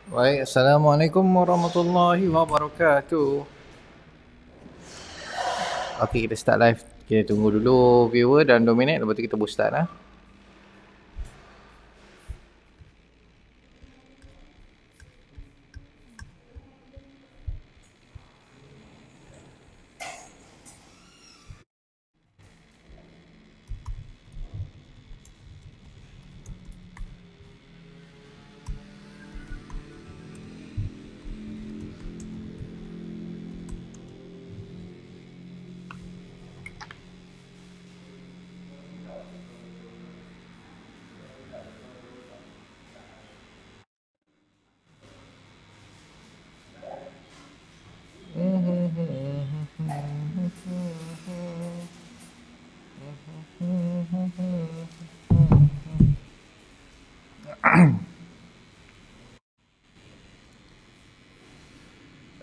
Baik, Assalamualaikum warahmatullahi wabarakatuh. Okey, kita start live. Kita tunggu dulu viewer dan 2 minit, lepas tu kita boleh start lah.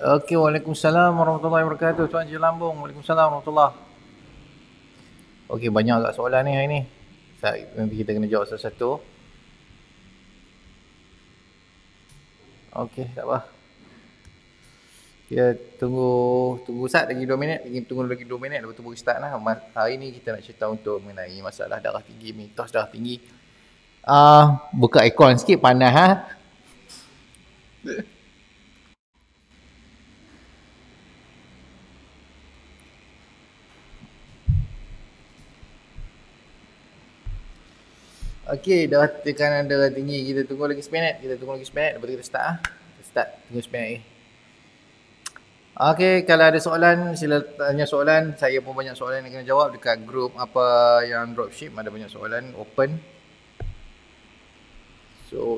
Okey, Waalaikumsalam warahmatullahi wabarakatuh. Tuan Haji Lambung, Waalaikumsalam warahmatullahi. Okey, banyak agak soalan ni hari ni. Nanti kita kena jawab satu-satu. Okey, tak apa. Kita tunggu sat lagi 2 minit, tunggu lagi 2 minit lepas tu boleh start lah. Hari ni kita nak cerita untuk mengenai masalah darah tinggi, mitos darah tinggi. Buka aircon sikit panas ha. Okey, dah tekanan darah tinggi. Kita tunggu lagi seminit. Lepas tu kita start lah. Kita start, tunggu seminit lagi. Okey, kalau ada soalan, sila tanya soalan. Saya pun banyak soalan yang kena jawab dekat grup apa yang dropship. Ada banyak soalan, open. So,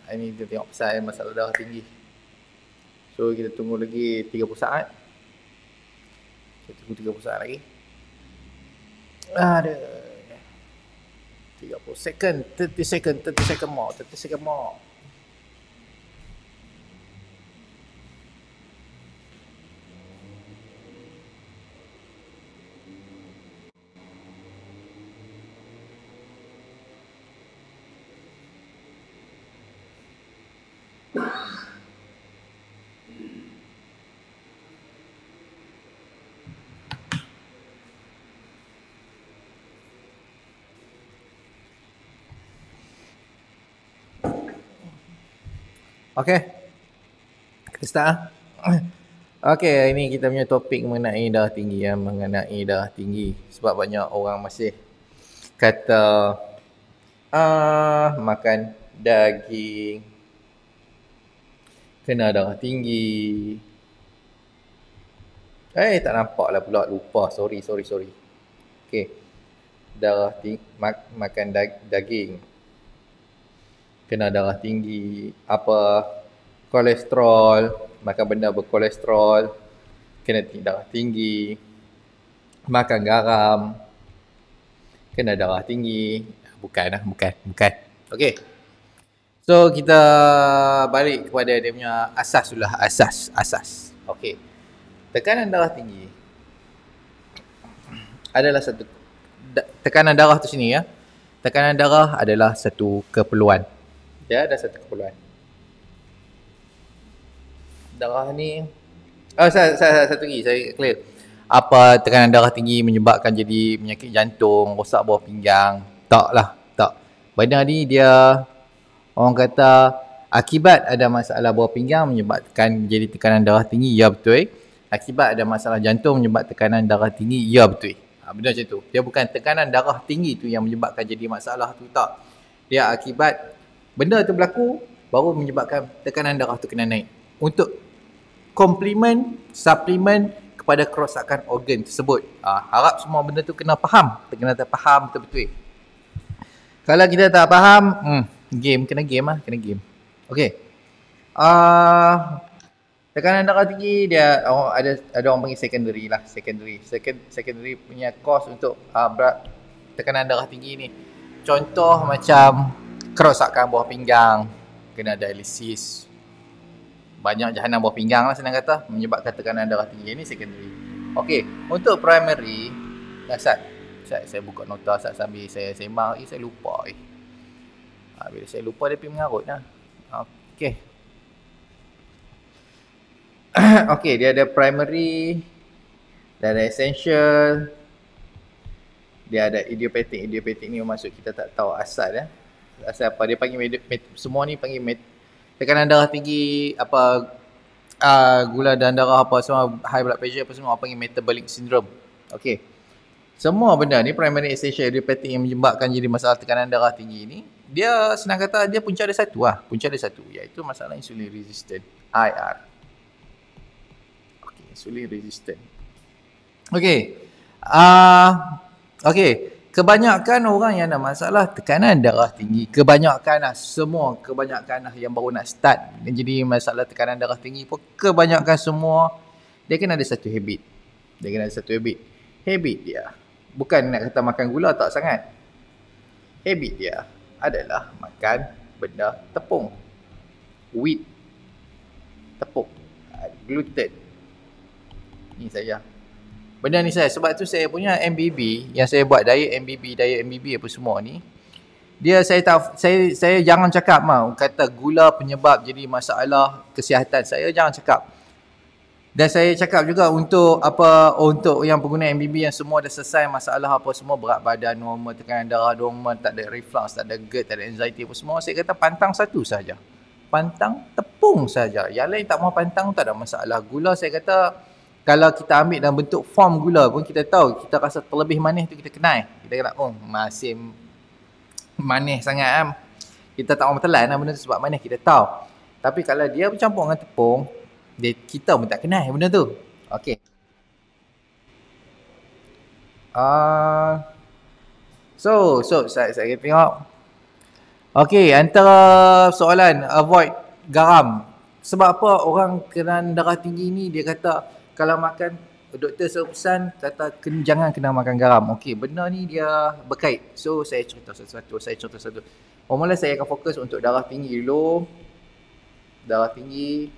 hari ni kita tengok pasal masalah darah tinggi. So, kita tunggu lagi 30 saat. Kita tunggu 30 saat lagi. Ada 30 second, 30 second, 30 second more, 30 second more. Okey. Kita start lah. Okey, hari ni kita punya topik mengenai darah tinggi ya, mengenai darah tinggi. Sebab banyak orang masih kata makan daging kena darah tinggi. Tak nampak lah pula, lupa. Sorry. Okey. Darah tinggi, makan daging kena darah tinggi, kolesterol, makan benda berkolesterol kena darah tinggi, makan garam kena darah tinggi. Bukan. Okey. So kita balik kepada dia punya asas dulu lah, asas. Okey. Tekanan darah tinggi adalah satu, tekanan darah tu sini ya. Tekanan darah adalah satu keperluan. Dia ada satu keperluan. Darah ni satu lagi saya clear. Apa tekanan darah tinggi menyebabkan jadi penyakit jantung, rosak buah pinggang? Tak. Benda ni dia, orang kata akibat ada masalah buah pinggang menyebabkan jadi tekanan darah tinggi, ya betul. Akibat ada masalah jantung menyebabkan tekanan darah tinggi, ya betul. Benda macam tu. Dia bukan tekanan darah tinggi tu yang menyebabkan jadi masalah tu, tak. Dia akibat benda tu berlaku baru menyebabkan tekanan darah tu kena naik. Untuk suplemen kepada kerosakan organ tersebut. Harap semua benda tu kena faham, kena faham betul-betul. Kalau kita tak faham, kena game. Okey. Tekanan darah tinggi dia ada orang panggil secondary lah, secondary punya cause untuk berat tekanan darah tinggi ni. Contoh macam kerosakan buah pinggang, kena dialisis. Banyak jahanan buah pinggang lah senang kata, menyebabkan tekanan darah tinggi. Ini secondary. Okey, untuk primary, saya buka nota sambil saya sembang, saya lupa. Bila saya lupa dia pergi mengarut lah. Okey. Okey, dia ada primary, dia ada essential, dia ada idiopathic. Idiopathic ni maksud kita tak tahu asal ya. Asal apa dia panggil semua ni panggil tekanan darah tinggi, apa gula dan darah apa semua, high blood pressure apa semua panggil metabolic syndrome. Okey. Semua benda ni primary essential idiopathic yang menyebabkan jadi masalah tekanan darah tinggi ni, dia senang kata dia punca ada satu lah. Punca ada satu, iaitu masalah insulin resistant, IR. Okey, insulin resistant. Okey. Okey, kebanyakan orang yang ada masalah tekanan darah tinggi, kebanyakan yang baru nak start jadi masalah tekanan darah tinggi pun kebanyakan semua dia kena ada satu habit. Habit dia bukan nak kata makan gula tak sangat. Habit dia adalah makan benda tepung. Wheat, tepung, gluten. Ni saja. Benda ni sebab tu saya punya MBB yang saya buat diet MBB apa semua ni, dia saya jangan cakap kata gula penyebab jadi masalah kesihatan. Saya jangan cakap. Dan saya cakap juga untuk yang pengguna MBB yang semua dah selesai masalah apa semua, berat badan normal, tekanan darah normal, tak ada reflux, tak ada GERD, tak ada anxiety apa semua, saya kata pantang satu saja. Pantang tepung saja. Yang lain tak mau pantang tak ada masalah. Gula saya kata kalau kita ambil dalam bentuk form gula pun kita tahu, kita rasa terlebih manis tu kita kenal. Kita kata masih manis sangat kita tak mau telan benda tu sebab manis kita tahu. Tapi kalau dia bercampur dengan tepung, kita pun tak kenal benda tu. Okey. So saya tengok. Okey, antara soalan avoid garam. Sebab apa orang kena darah tinggi ni dia kata kalau makan, doktor selalu pesan kata jangan kena makan garam. Okey, benda ni dia berkait. So saya cerita satu. Mula saya akan fokus untuk darah tinggi dulu. Darah tinggi.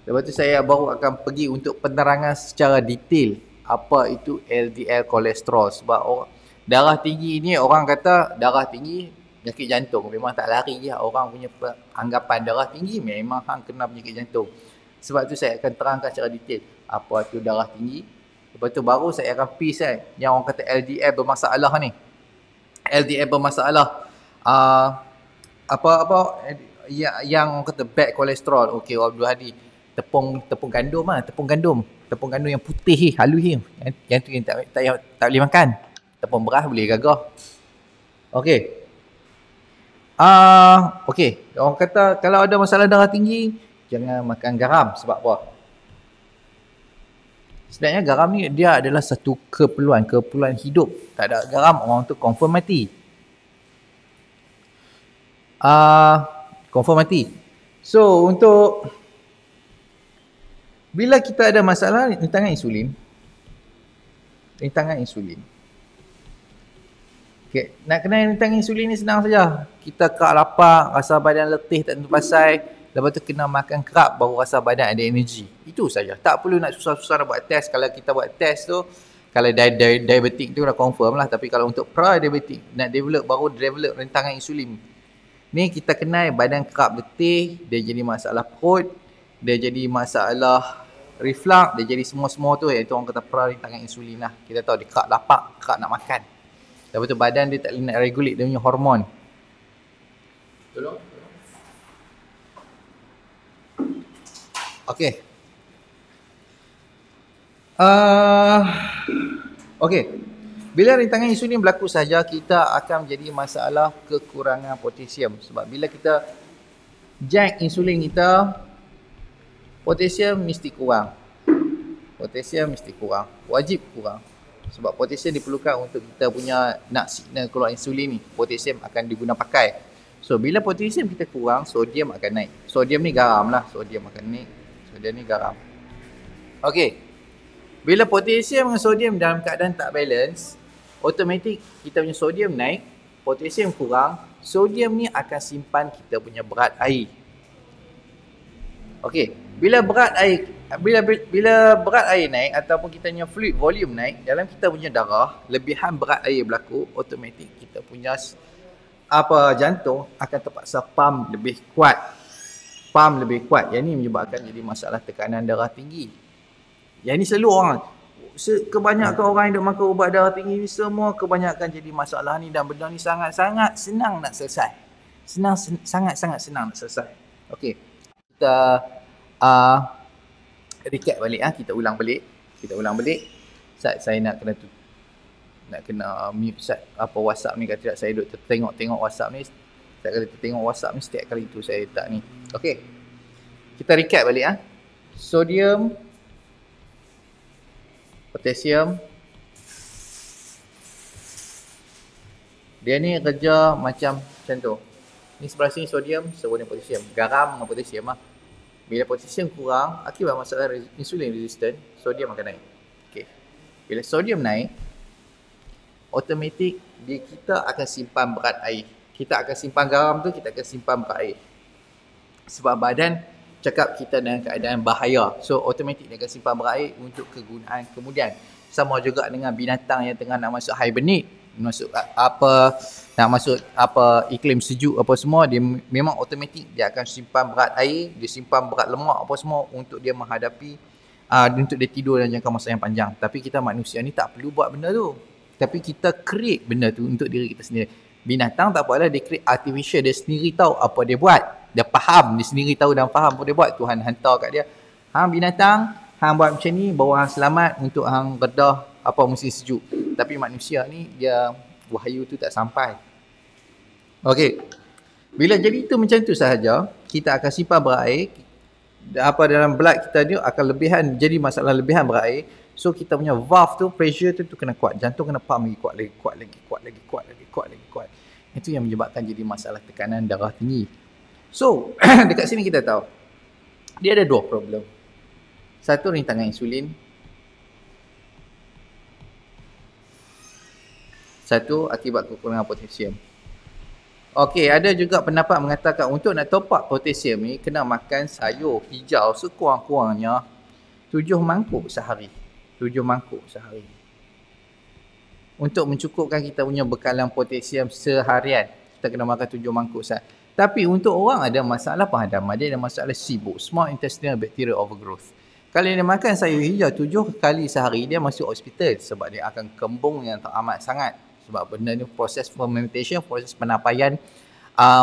Lepas tu saya baru akan pergi untuk penerangan secara detail apa itu LDL kolesterol. Sebab darah tinggi ni orang kata darah tinggi penyakit jantung. Memang tak lari je orang punya anggapan darah tinggi memang hang kena penyakit jantung. Sebab tu saya akan terangkan secara detail apa tu darah tinggi. Lepas tu baru saya akan piece yang orang kata LDL bermasalah ni. LDL bermasalah. Yang orang kata bad kolesterol. Okey, Abdul Hadi. Tepung gandum Tepung gandum yang putih halus yang tu yang tak boleh makan. Tepung beras boleh gagah. Okey. Okey. Orang kata kalau ada masalah darah tinggi, jangan makan garam. Sebab apa? Sebenarnya garam ni dia adalah satu keperluan hidup. Tak ada garam orang tu confirm mati. Confirm mati. So untuk bila kita ada masalah rintangan insulin. Okay. Nak kenal rintangan insulin ni senang saja. Kita kerap lapar, rasa badan letih tak tentu pasal. Lepas tu kena makan kerap baru rasa badan ada energi. Itu saja. Tak perlu nak susah-susah nak buat test. Kalau kita buat test tu, kalau diabetik tu dah confirm lah. Tapi kalau untuk pre-diabetik, nak develop rintangan insulin. Ni kita kenal badan kerap letih, dia jadi masalah perut, dia jadi masalah reflux, dia jadi semua-semua tu, iaitu orang kata rintangan insulin lah. Kita tahu dia kerap lapar, kerap nak makan. Lepas tu badan dia tak boleh nak regulate dia punya hormon. Tolong. Okey. Okey. Bila rintangan insulin berlaku saja, kita akan menjadi masalah kekurangan potasium. Sebab bila kita jack insulin kita, potasium mesti kurang. Wajib kurang. Sebab potasium diperlukan untuk kita punya nak signal keluar insulin ni. Potasium akan diguna pakai. So bila potasium kita kurang, sodium akan naik. Sodium ni garam lah. Sodium akan naik. Sodium ni garam. Okey. Bila potasium dengan sodium dalam keadaan tak balance, automatik kita punya sodium naik, potasium kurang, sodium ni akan simpan kita punya berat air. Okey, bila berat air naik ataupun kita punya fluid volume naik dalam kita punya darah, lebihan berat air berlaku, automatik kita punya jantung akan terpaksa pump lebih kuat. Yang ni menyebabkan jadi masalah tekanan darah tinggi. Yang ni selalu orang, kebanyakan orang yang duk makan ubat darah tinggi ni semua kebanyakan jadi masalah ni, dan benda ni sangat-sangat senang nak selesai. Sangat-sangat senang nak selesai. Okey. Kita recap balik, kita ulang balik. Saya nak kena mute WhatsApp ni, kalau tidak saya duk tengok WhatsApp ni. Setiap kali tengok WhatsApp ni, setiap kali tu saya letak ni. Okey. Kita recap balik Sodium, potasium. Dia ni kerja macam tu. Ni sebelah sini sodium, sebelah ni potasium. Garam dengan potasium Bila potasium kurang, akibat masalah insulin resistant, sodium akan naik. Okey. Bila sodium naik, automatik kita akan simpan berat air. Kita akan simpan garam tu, kita akan simpan berat air. Sebab badan cakap kita dalam keadaan bahaya. So automatik dia akan simpan berat air untuk kegunaan kemudian. Sama juga dengan binatang yang tengah nak masuk hibernate, nak masuk iklim sejuk apa semua, dia memang automatik dia akan simpan berat air, dia simpan berat lemak apa semua untuk dia menghadapi untuk dia tidur dalam jangka masa yang panjang. Tapi kita manusia ni tak perlu buat benda tu. Tapi kita create benda tu untuk diri kita sendiri. Binatang tak apalah, dia create artificial, dia sendiri tahu apa dia buat. Dia faham, dia sendiri tahu dan faham apa dia buat. Tuhan hantar kat dia. Binatang, hang buat macam ni, bawa hang selamat untuk hang redah musim sejuk. Tapi manusia ni, dia wahyu tu tak sampai. Okey. Bila jadi itu macam tu sahaja, kita akan simpan berat air. Dalam blood kita ni akan lebihan, jadi masalah lebihan berat air. So kita punya valve tu, pressure tu kena kuat. Jantung kena pump lagi kuat. Itu yang menyebabkan jadi masalah tekanan darah tinggi. So, dekat sini kita tahu, dia ada dua problem. Satu, rintangan insulin. Satu, akibat kekurangan potasium. Okey, ada juga pendapat mengatakan untuk nak top up potasium ni, kena makan sayur hijau sekurang-kurangnya 7 mangkuk sehari. Untuk mencukupkan kita punya bekalan potasium seharian, kita kena makan 7 mangkuk sehari. Tapi untuk orang ada masalah penghadaman, dia ada masalah SIBO, Small Intestinal Bacterial Overgrowth. Kalau dia makan sayur hijau 7 kali sehari, dia masuk hospital sebab dia akan kembung yang teramat sangat. Sebab benda ni proses fermentation, proses penapaian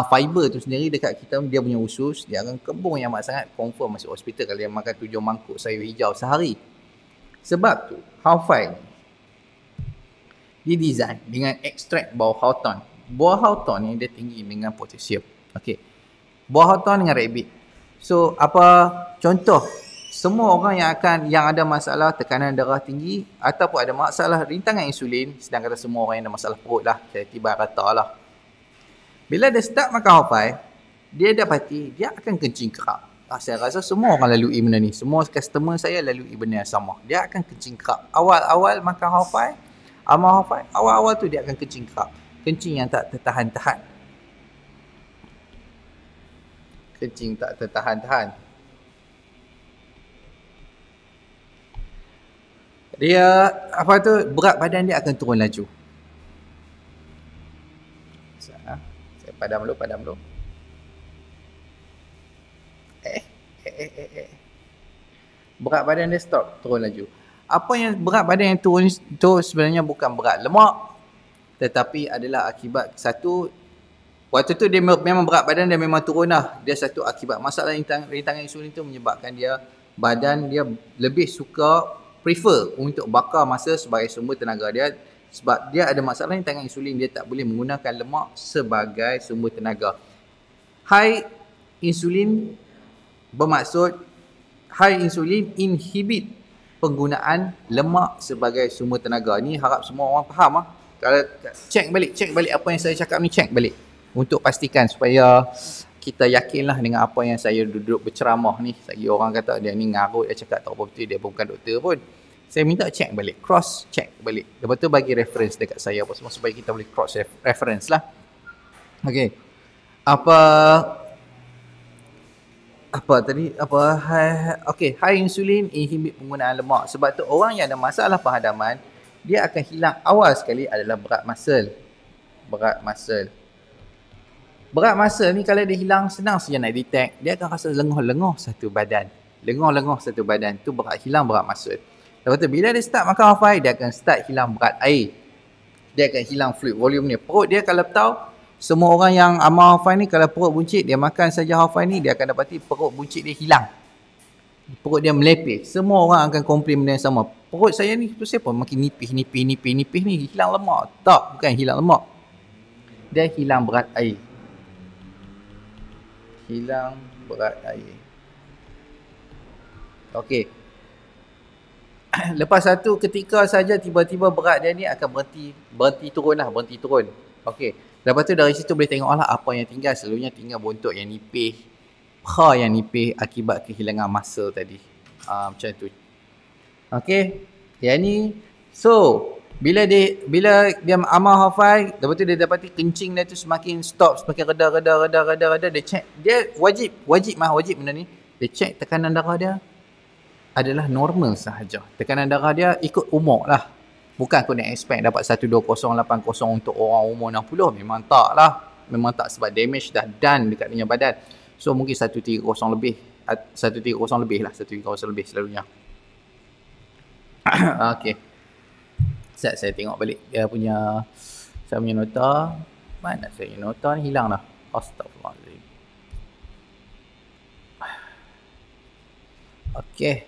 fiber tu sendiri dekat kita, dia punya usus, dia akan kembung yang amat sangat, confirm masuk hospital kalau dia makan 7 mangkuk sayur hijau sehari. Sebab tu, Halfine dia design dengan ekstrak buah hawthorn. Buah hawthorn ni dia tinggi dengan potasium. Okey. Buah hawthorn dengan rabbit. So, contoh semua orang yang ada masalah tekanan darah tinggi ataupun ada masalah rintangan insulin, sedang kata semua orang yang ada masalah perut lah, saya tiba rata lah. Bila dia start makan Halfine, dia dapati dia akan kencing kerap. Saya rasa semua orang lalui benda ni. Semua customer saya lalui benda yang sama. Dia akan kencing kerap. Awal-awal makan Halfine, awal-awal tu dia akan kencing kerap. Kencing yang tak tertahan-tahan. Dia berat badan dia akan turun laju. Saya padam dulu. Berat badan dia turun laju. Apa yang berat badan yang turun itu sebenarnya bukan berat lemak, tetapi adalah akibat satu, waktu tu dia memang berat badan dia memang turun lah. Dia satu akibat masalah rintangan insulin tu menyebabkan badan dia lebih suka prefer untuk bakar masa sebagai sumber tenaga dia. Sebab dia ada masalah rintangan insulin, dia tak boleh menggunakan lemak sebagai sumber tenaga. High insulin bermaksud high insulin inhibit penggunaan lemak sebagai sumber tenaga. Ni harap semua orang faham lah. Kalau check balik apa yang saya cakap ni, check balik untuk pastikan supaya kita yakinlah dengan apa yang saya duduk berceramah ni. Lagi orang kata dia ni ngarut, dia cakap tak apa betul, dia bukan doktor pun. Saya minta check balik, cross check balik. Lepas tu bagi reference dekat saya apa semua supaya kita boleh cross reference lah. Okey. High insulin inhibit penggunaan lemak. Sebab tu orang yang ada masalah penghadaman, dia akan hilang awal sekali adalah berat muscle. Berat masa ni kalau dia hilang, senang saja nak detect. Dia akan rasa lenguh-lenguh satu badan. Lenguh-lenguh satu badan. Tu berat hilang berat masa. Lepas tu bila dia start makan half-five, dia akan start hilang berat air. Dia akan hilang fluid volume ni. Perut dia kalau tahu, semua orang yang amal half-five ni kalau perut buncit, dia makan saja half-five ni, dia akan dapati perut buncit dia hilang. Perut dia melepih. Semua orang akan komplain benda yang sama. Perut saya ni tu siapa makin nipih ni hilang lemak. Tak, bukan hilang lemak. Dia hilang berat air. Hilang berat air. Okey. Lepas satu ketika saja tiba-tiba berat dia ni akan berhenti turun. Okey. Lepas tu dari situ boleh tengoklah apa yang tinggal. Selalunya tinggal bontot yang nipih, paha yang nipih akibat kehilangan masa tadi. Macam tu. Okey. Yang ni bila dia amal half-five, lepas tu dia dapati kencing dia tu semakin stop, semakin reda, dia check. Dia wajib benda ni. Dia check tekanan darah dia adalah normal sahaja. Tekanan darah dia ikut umur lah. Bukan aku nak expect dapat 120/80 untuk orang umur 60. Memang tak lah. Memang tak, sebab damage dah done dekat dengan badan. So mungkin 130 lebih. 130 lebih lah. 130 lebih selalunya. Okay. Saya tengok balik dia punya, saya punya nota. Mana saya punya nota ni, hilang dah. Astaghfirullahaladzim. Okay.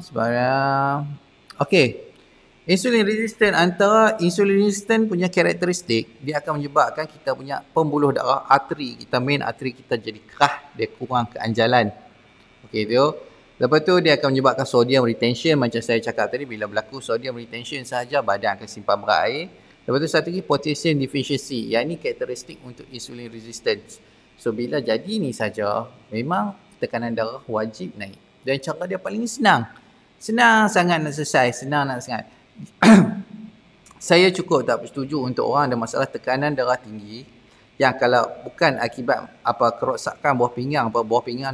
Sebarang. Okay. Insulin resistant, antara insulin resistant punya karakteristik, dia akan menyebabkan kita punya pembuluh darah arteri kita, main arteri kita jadi kerah, dia kurang keanjalan. Okay tu. Lepas tu dia akan menyebabkan sodium retention, macam saya cakap tadi, bila berlaku sodium retention sahaja badan akan simpan berat air. Lepas tu satu lagi potassium deficiency, yang ni karakteristik untuk insulin resistance. So bila jadi ni saja, memang tekanan darah wajib naik. Dan cara dia paling senang. Senang sangat nak selesai, senang sangat. Saya cukup tak setuju untuk orang ada masalah tekanan darah tinggi, yang kalau bukan akibat apa kerosakan buah pinggang,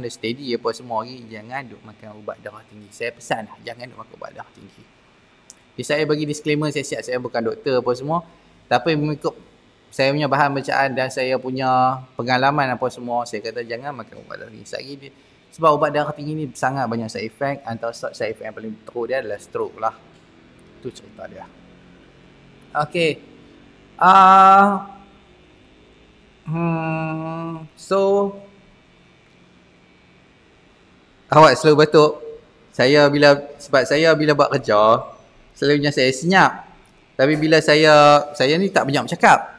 dia steady apa semua lagi, jangan duk makan ubat darah tinggi. Saya pesan jangan duk makan ubat darah tinggi. Jadi saya bagi disclaimer, saya siap, saya bukan doktor apa semua, tapi mengikut saya punya bahan bacaan dan saya punya pengalaman apa semua, saya kata jangan makan ubat darah tinggi. Sebab ubat darah tinggi ni sangat banyak side effect. Antara side effect yang paling teruk dia adalah stroke lah. Itu cerita dia. Okay. So awak selalu batuk. Sebab saya bila buat kerja, selalunya saya senyap. Tapi bila saya ni tak banyak bercakap.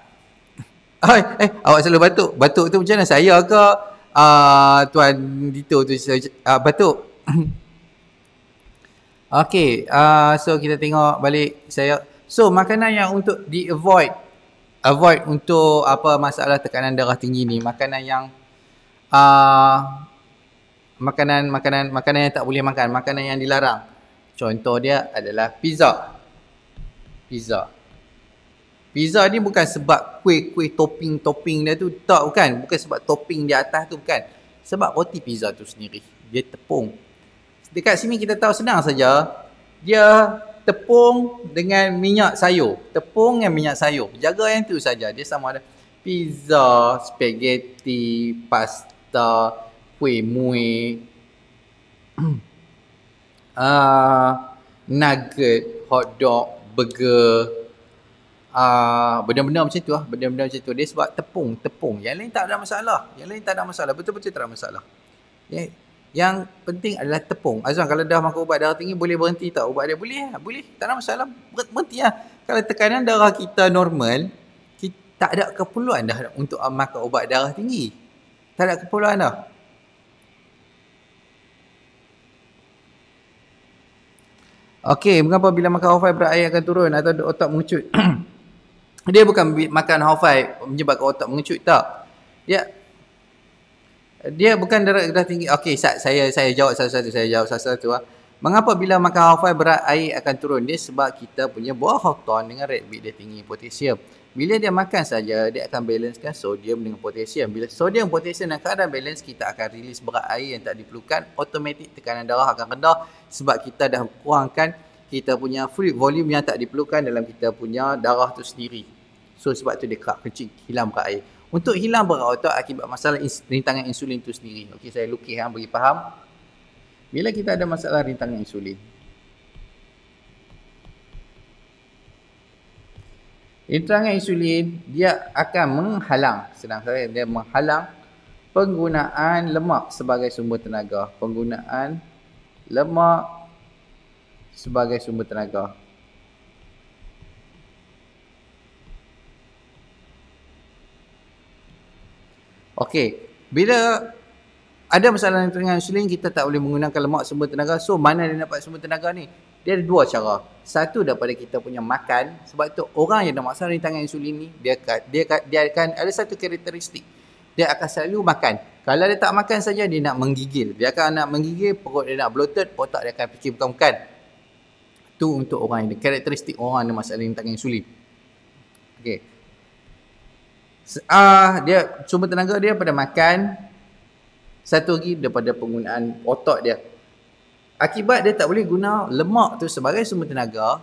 Awak selalu batuk. Batuk tu macam mana? Saya ke Tuan Dito tu batuk? Okay. So kita tengok balik So makanan yang untuk avoid untuk apa masalah tekanan darah tinggi ni, makanan yang makanan yang tak boleh makan, makanan yang dilarang. Contoh dia adalah pizza ni bukan sebab kuih topping dia tu, tak, bukan sebab topping di atas tu, bukan. Sebab roti pizza tu sendiri dia tepung. Dekat sini kita tahu senang saja, dia tepung dengan minyak sayur. Tepung dengan minyak sayur. Jaga yang tu saja. Dia sama ada pizza, spaghetti, pasta, kuih muih, nugget, hotdog, burger, benda-benda macam tu lah. Benda-benda macam tu. Dia sebab tepung. Yang lain tak ada masalah. Betul-betul tak ada masalah. Yang penting adalah tepung. Azwan, kalau dah makan ubat darah tinggi, boleh berhenti tak ubat dia? Boleh. Tak ada masalah. Berhenti lah. Kalau tekanan darah kita normal, kita tak ada keperluan dah untuk makan ubat darah tinggi. Tak ada keperluan dah. Okey, mengapa bila makan half-five berat air akan turun atau otak mengecut? Dia bukan makan half-five menyebabkan otak mengecut, tak. Dia bukan darah tinggi. Okey, saya jawab satu-satu. Mengapa bila makan half-five berat air akan turun? Dia sebab kita punya buah hawthorn dengan red beet dia tinggi potasium. Bila dia makan saja, dia akan balancekan sodium dengan potasium. Bila sodium potasium dan keadaan balance, kita akan rilis berat air yang tak diperlukan. Automatik tekanan darah akan rendah sebab kita dah kurangkan kita punya fluid volume yang tak diperlukan dalam kita punya darah tu sendiri. So sebab tu dia kerap kecil, hilang berat air. Untuk hilang berat otot akibat masalah rintangan insulin tu sendiri. Okey, saya lukis bagi faham. Bila kita ada masalah rintangan insulin, rintangan insulin dia akan menghalang, senang saya, dia menghalang penggunaan lemak sebagai sumber tenaga. Penggunaan lemak sebagai sumber tenaga. Okey, bila ada masalah dengan insulin, kita tak boleh menggunakan lemak sumber tenaga. So, mana dia dapat sumber tenaga ni? Dia ada dua cara. Satu daripada kita punya makan. Sebab tu orang yang ada masalah rintangan insulin ni, dia akan ada satu karakteristik. Dia akan selalu makan. Kalau dia tak makan saja, dia nak menggigil. Dia akan nak menggigil, perut dia nak bloated, otak dia akan fikir bukan-bukan. Tu untuk orang ini. Karakteristik orang yang ada masalah rintangan insulin. Okey. Dia sumber tenaga dia pada makan. Satu lagi daripada penggunaan otot dia. Akibat dia tak boleh guna lemak tu sebagai sumber tenaga,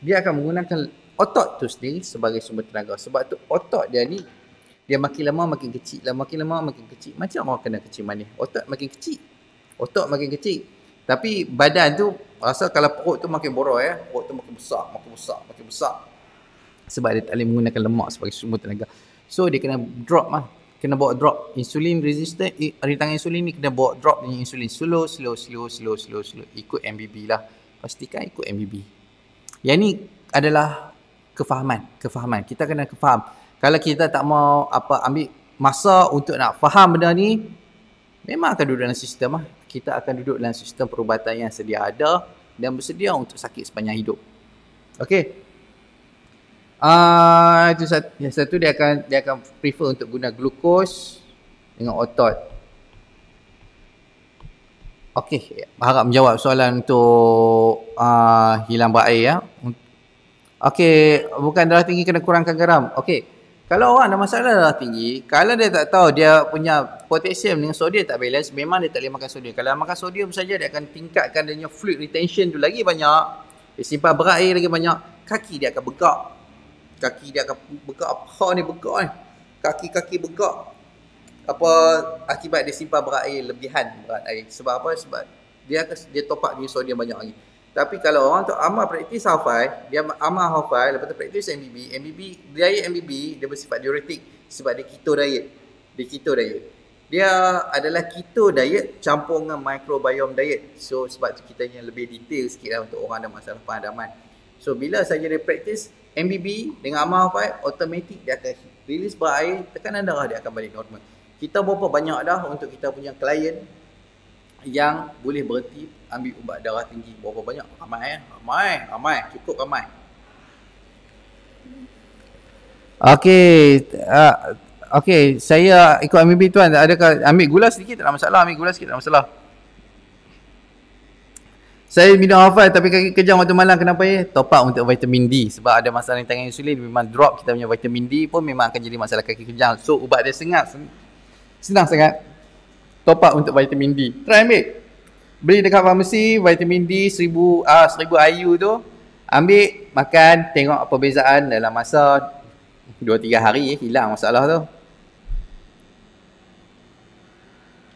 dia akan menggunakan otot tu sendiri sebagai sumber tenaga. Sebab tu otot dia ni, dia makin lama makin kecil lah, makin lama makin kecil. Macam orang kena kecil manis. Otot makin kecil. Otot makin kecil. Tapi badan tu, rasa kalau perut tu makin boroi ya. Perut tu makin besar, makin besar, makin besar. Sebab dia tak boleh menggunakan lemak sebagai sumber tenaga. So dia kena drop lah. Kena bawa drop. Insulin resistant, rintangan insulin ni kena bawa drop dengan insulin. Slow. Ikut MBB lah. Pastikan ikut MBB. Yang ni adalah kefahaman. Kita kena faham. Kalau kita tak mau ambil masa untuk nak faham benda ni, memang akan duduk dalam sistem lah. Kita akan duduk dalam sistem perubatan yang sedia ada dan bersedia untuk sakit sepanjang hidup. Okey. Itu satu dia akan prefer untuk guna glukos dengan otot. Okey, harap menjawab soalan untuk hilang berat air ya. Okey, bukan darah tinggi kena kurangkan garam. Okey, kalau orang ada masalah darah tinggi, kalau dia tak tahu dia punya potassium dengan sodium tak balance, memang dia tak boleh makan sodium. Kalau makan sodium saja, dia akan tingkatkan dia punya fluid retention tu lagi banyak. Dia simpan berat air lagi banyak. Kaki dia akan begak. Kaki dia akan begak. Apa ni begak ni? Kaki begak. Apa akibat dia simpan berat air lebihan berat air. Sebab apa? Sebab dia top up dengan sodium banyak lagi. Tapi kalau orang tu amal praktis half-five, dia amal half-five, lepas tu praktis MBB, diet MBB, dia bersifat diuretik sebab dia keto diet. Dia adalah keto diet campur dengan microbiome diet. So sebab tu kita yang lebih detail sikit lah untuk orang ada masalah penghadaman. So bila saja dia praktis MBB dengan amal half-five, automatik dia akan release berat air, tekanan darah dia akan balik normal. Kita berapa banyak dah untuk kita punya klien yang boleh berhenti ambil ubat darah tinggi? Berapa banyak? Ramai. Cukup ramai. Okey, saya ikut MBB tuan. Adakah ambil gula sedikit tak ada masalah, Saya minum half-five tapi kaki kejang waktu malam, kenapa ya? Top up untuk vitamin D. Sebab ada masalah rintangan insulin, memang drop kita punya vitamin D pun memang akan jadi masalah kaki kejang. So ubat dia senang sangat. Top up untuk vitamin D. Try ambil. Beli dekat farmasi vitamin D 1000 IU tu. Ambil, makan, tengok perbezaan dalam masa 2-3 hari hilang masalah tu.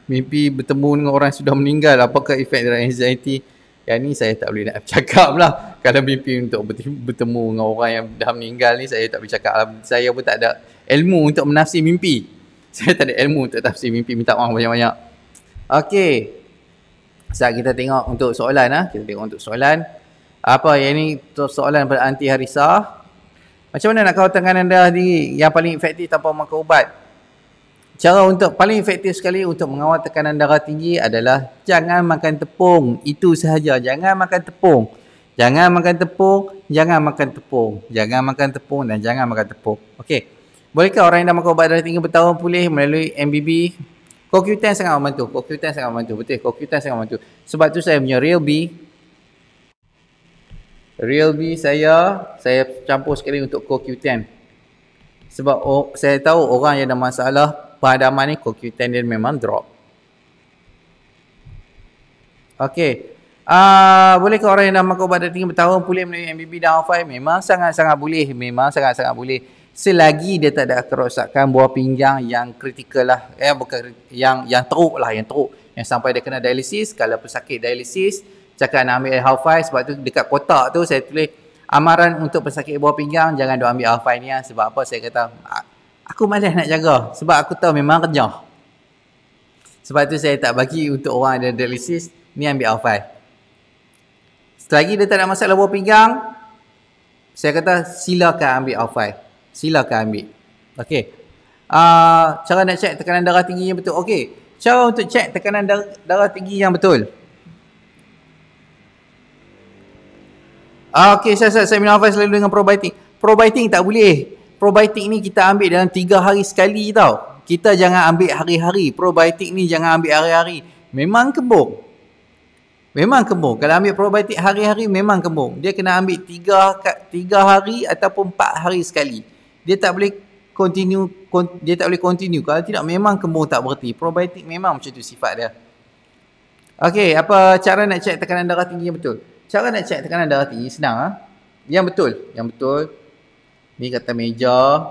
Mimpi bertemu dengan orang yang sudah meninggal, apakah efek dari anxiety? Yang ni saya tak boleh nak cakap lah. Kalau mimpi untuk bertemu dengan orang yang dah meninggal ni, saya tak boleh cakap lah. Saya pun tak ada ilmu untuk menafsir mimpi. Saya tak ada ilmu untuk tafsir mimpi, minta maaf banyak-banyak. Okey. Saat kita tengok untuk soalan lah. Apa yang ni soalan pada Anti Harisa. Macam mana nak kawal tekanan darah tinggi yang paling efektif tanpa makan ubat? Cara untuk paling efektif sekali untuk mengawal tekanan darah tinggi adalah jangan makan tepung. Itu sahaja. Jangan makan tepung. Jangan makan tepung. Okey. Bolehkah orang yang dah makan ubat darah tinggi bertahun pulih melalui MBB? CoQ10 sangat membantu. Betul, CoQ10 sangat membantu. Sebab tu saya punya Real B saya campur sekali untuk CoQ10. Sebab saya tahu orang yang ada masalah penghadaman ni, CoQ10 dia memang drop. Okey. Bolehkah orang yang dah makan ubat darah tinggi bertahun pulih melalui MBB dan half-five? Memang sangat-sangat boleh. Selagi dia tak ada kerosakan buah pinggang yang kritikal lah, bukan yang teruk lah, yang teruk, yang sampai dia kena dialisis. Kalau pesakit dialisis cakap nak ambil Halfine, sebab tu dekat kotak tu saya tulis amaran untuk pesakit buah pinggang jangan duk ambil Halfine ni lah. Sebab apa? Saya kata aku malas nak jaga sebab aku tahu memang renyah. Sebab tu saya tak bagi untuk orang yang dialisis ni ambil Halfine. Selagi dia tak ada masalah buah pinggang, saya kata silakan ambil Halfine. Silakan ambil. Okey. Cara nak cek tekanan darah tinggi yang betul. Okey. Cara untuk cek tekanan darah tinggi yang betul. Okey, saya minum Halfine selalu dengan probiotik. Probiotik tak boleh. Probiotik ni kita ambil dalam 3 hari sekali tau. Kita jangan ambil hari-hari. Probiotik ni jangan ambil hari-hari. Memang kembung. Memang kembung. Kalau ambil probiotik hari-hari memang kembung. Dia kena ambil 3 hari ataupun 4 hari sekali. Dia tak boleh continue. Kalau tidak memang kembung tak berhenti. Probiotik memang macam tu sifat dia. Okey, apa cara nak cek tekanan darah tinggi yang betul? Cara nak cek tekanan darah tinggi senang ah. Yang betul. Ni kata meja.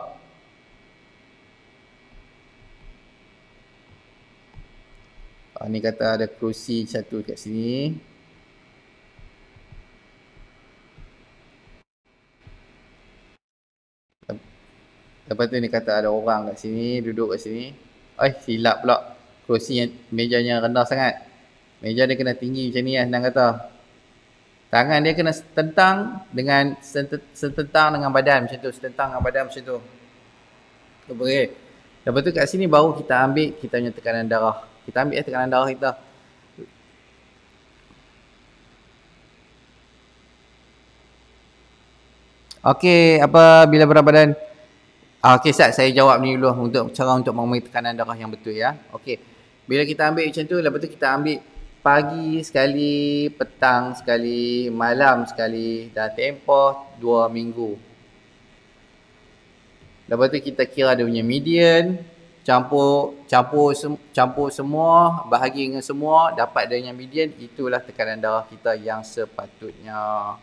Ni kata ada kerusi satu kat sini. Lepas tu ni kata ada orang kat sini, duduk kat sini. Silap pula. Kerusi yang mejanya rendah sangat. Meja dia kena tinggi macam ni lah senang kata. Tangan dia kena setentang dengan badan macam tu, setentang dengan badan macam tu. Okey. Lepas tu kat sini baru kita ambil kita punya tekanan darah. Kita ambil tekanan darah kita. Okey, apa bila berat badan? Okey, saya jawab ni dulu untuk cara untuk mengukur tekanan darah yang betul ya. Okey. Bila kita ambil macam tu, lepas tu kita ambil pagi sekali, petang sekali, malam sekali, dan tempoh 2 minggu. Lepas tu kita kira dia punya median, campur semua, bahagi dengan semua, dapat dia punya median, itulah tekanan darah kita yang sepatutnya.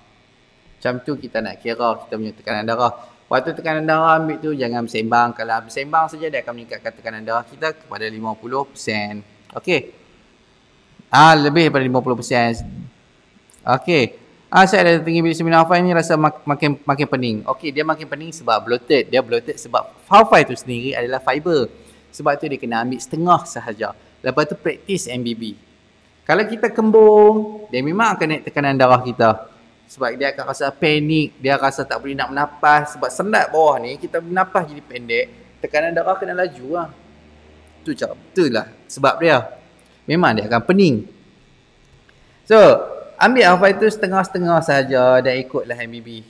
Macam tu kita nak kira kita punya tekanan darah. Waktu tekanan darah ambil tu jangan bersembang. Kalau bersembang saja dia akan meningkatkan tekanan darah kita kepada 50%. Okey. Lebih daripada 50%. Okey. Saya ada tinggi bilik seminar Halfine ni rasa makin pening. Okey, dia makin pening sebab bloated. Dia bloated sebab Halfine tu sendiri adalah fiber. Sebab tu dia kena ambil setengah sahaja. Lepas tu praktis MBB. Kalau kita kembung, dia memang akan naik tekanan darah kita. Sebab dia akan rasa panik, dia rasa tak boleh nak menafas. Sebab sendat bawah ni, kita menafas jadi pendek, tekanan darah kena laju lah. Tu cara betul lah sebab dia. Memang dia akan pening. So, ambil Halfine tu setengah-setengah saja dan ikutlah MBB.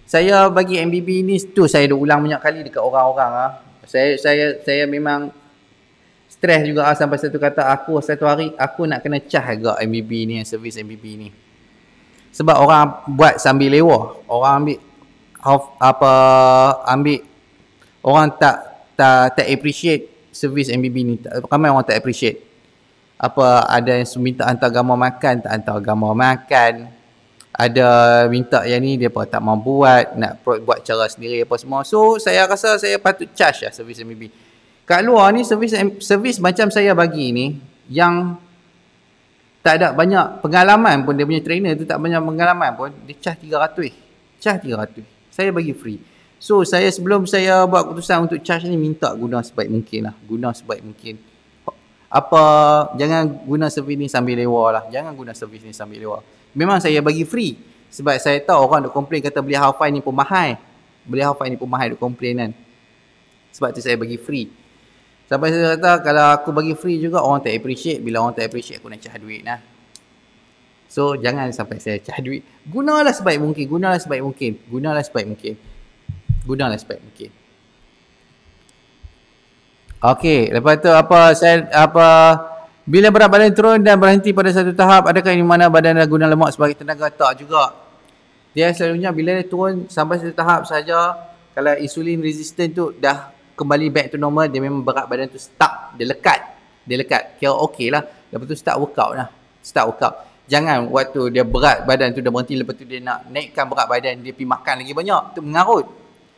Saya bagi MBB ni tu saya dah ulang banyak kali dekat orang-orang . Saya memang stres juga sampai satu kata satu hari aku nak kena charge agak MBB ni, servis MBB ni. Sebab orang buat sambil lewah. Orang ambil orang tak appreciate servis MBB ni. Ramai orang tak appreciate. Ada yang minta hantar gambar makan, tak hantar gambar makan. Ada minta yang ni dia pun tak mahu buat, nak buat cara sendiri apa semua. So saya rasa saya patut charge lah servis MBB. Kat luar ni servis macam saya bagi ni yang tak ada banyak pengalaman pun, dia punya trainer tu tak banyak pengalaman pun, dia charge 300. Saya bagi free. So saya sebelum saya buat keputusan untuk charge ni, minta guna sebaik mungkin lah. Jangan guna servis ni sambil lewat lah. Memang saya bagi free. Sebab saya tahu orang duk komplain kata beli Halfine ni pun mahal. Duk komplain kan. Sebab tu saya bagi free. Sampai saya kata kalau aku bagi free juga orang tak appreciate. Bila orang tak appreciate aku nak charge duit lah. So jangan sampai saya charge duit. Gunalah sebaik mungkin. Okey, lepas tu bila berat badan turun dan berhenti pada satu tahap, adakah ini mana badan dah guna lemak sebagai tenaga? Tak juga. Dia selalunya bila dia turun sampai satu tahap saja, kalau insulin resistant tu dah kembali back to normal, dia memang berat badan tu stuck, dia lekat. Kira okey lah. Lepas tu start workout. Jangan waktu dia berat badan tu dah berhenti, lepas tu dia nak naikkan berat badan, dia pergi makan lagi banyak, tu mengarut.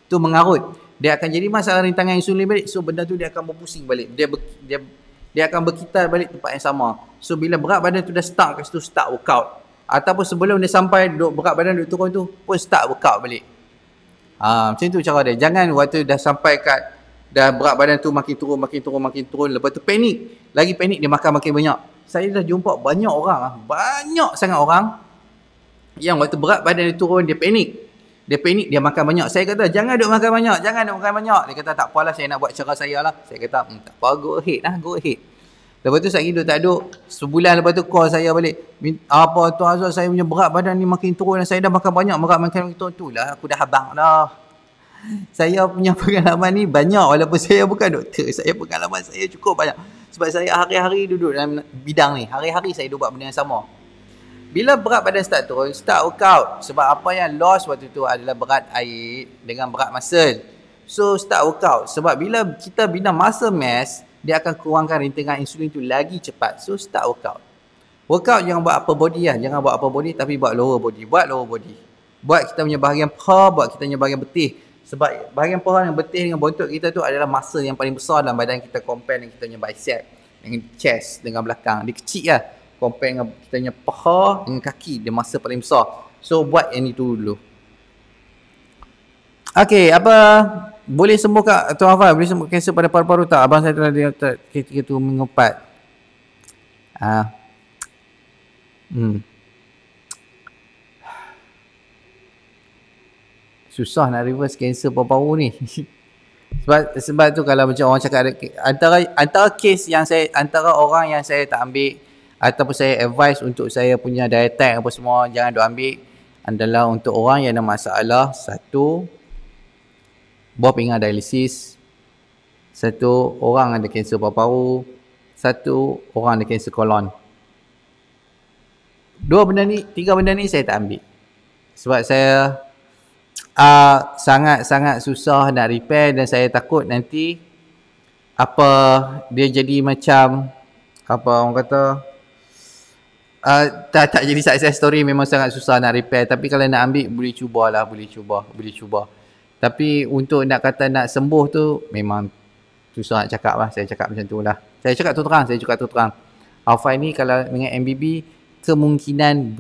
tu mengarut. Dia akan jadi masalah rintangan insulin balik. So benda tu dia akan berpusing balik. Dia akan berkitar balik tempat yang sama. So bila berat badan tu dah start kat situ, start workout. Ataupun sebelum dia sampai berat badan dia turun tu pun start workout balik. Macam tu cara dia. Jangan waktu dah sampai kat dah berat badan tu makin turun, lepas tu panik. Lagi panik dia makan makin banyak. Saya dah jumpa banyak orang, banyak sangat orang yang waktu berat badan dia turun, dia panik. Dia panik, dia makan banyak. Saya kata, jangan duk makan banyak. Dia kata, tak apalah, saya nak buat cara saya lah. Saya kata, tak apa, go ahead. Lepas tu saya duduk tak duduk. Sebulan lepas tu call saya balik. Apa Tuan Azwar, saya punya berat badan ni makin turun. Saya dah makan banyak, makin turun. Tu lah, aku dah habang dah. Saya punya pengalaman ni banyak, walaupun saya bukan doktor. Saya pengalaman saya cukup banyak. Sebab saya hari-hari duduk dalam bidang ni. Hari-hari saya duduk buat benda yang sama. Bila berat badan start turun, start workout. Sebab apa yang lost waktu tu adalah berat air dengan berat muscle. So start workout. Sebab bila kita bina muscle mass, dia akan kurangkan rintangan insulin tu lagi cepat. So start workout. Workout jangan buat upper body lah. Jangan buat upper body tapi buat lower body. Buat kita punya bahagian paha, buat kita punya bahagian betih. Sebab bahagian paha yang betih dengan bontot kita tu adalah muscle yang paling besar dalam badan kita compare dengan kita punya bicep, dengan chest, dengan belakang. Dia kecil lah. Compare dengan kita punya paha dengan kaki, dia muscle paling besar. So buat yang itu dulu. Okay, apa boleh sembuh Kak Tuan Hafal? Boleh sembuh kanser pada paru-paru tak? Abang saya telah dia ketika tu minggu 4. Susah nak reverse kanser paru-paru ni. sebab tu kalau macam orang cakap antara kes yang antara orang yang saya tak ambil ataupun saya advise untuk saya punya diet apa semua jangan duk ambil adalah untuk orang yang ada masalah. Satu, buah pinggang dialisis. Satu, orang ada kanser paru-paru. Satu, orang ada kanser kolon. Tiga benda ni saya tak ambil. Sebab saya sangat-sangat susah nak repair dan saya takut nanti dia jadi macam orang kata tak jadi success story. Memang sangat susah nak repair. Tapi kalau nak ambil boleh cuba. Tapi untuk nak kata nak sembuh tu memang susah nak cakap lah. Saya cakap macam tu lah. Saya cakap tu terang. Hafal ni kalau dengan MBB kemungkinan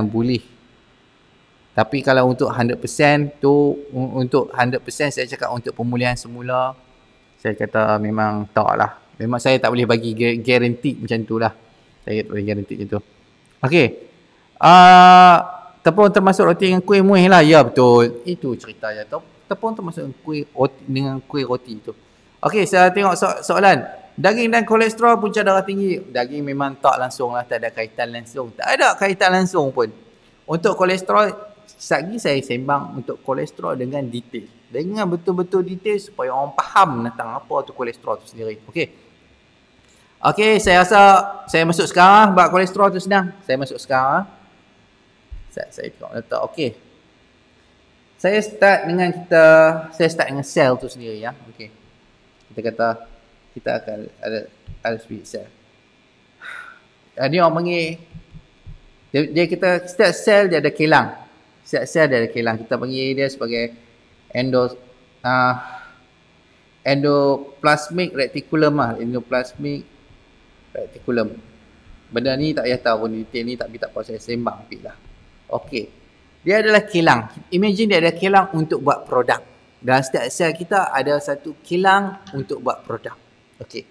boleh. Tapi kalau untuk 100% tu, untuk 100% saya cakap untuk pemulihan semula, saya kata memang tak lah. Memang saya tak boleh bagi guarantee macam tu lah. Saya tak boleh guarantee macam tu. Okay. Tepung termasuk roti dengan kuih muih lah. Ya betul. Itu ceritanya. Tepung termasuk dengan kuih roti tu. Okay, saya tengok soalan. Daging dan kolesterol punca darah tinggi. Daging memang tak langsung lah. Tak ada kaitan langsung. Tak ada kaitan langsung pun. Untuk kolesterol, lagi saya sembang untuk kolesterol dengan detail. Dengan betul-betul detail supaya orang faham tentang apa tu kolesterol tu sendiri. Okay, saya rasa saya masuk sekarang. Buat kolesterol tu senang. Saya masuk sekarang. Saya tengok letak. Okay. Saya start dengan sel tu sendiri ya. Okay. Kita kata kita akan ada speed sel. Dia orang panggil dia kita setiap sel dia ada kilang. Setiap sel dia ada kilang. Kita panggil dia sebagai endoplasmic reticulum lah. Endoplasmic reticulum. Benda ni tak payah tahu pun detail ni, tapi tak apa, saya sembang sikit lah. Okey. Dia adalah kilang. Imagine dia ada kilang untuk buat produk. Dan setiap sel kita ada satu kilang untuk buat produk. Okey.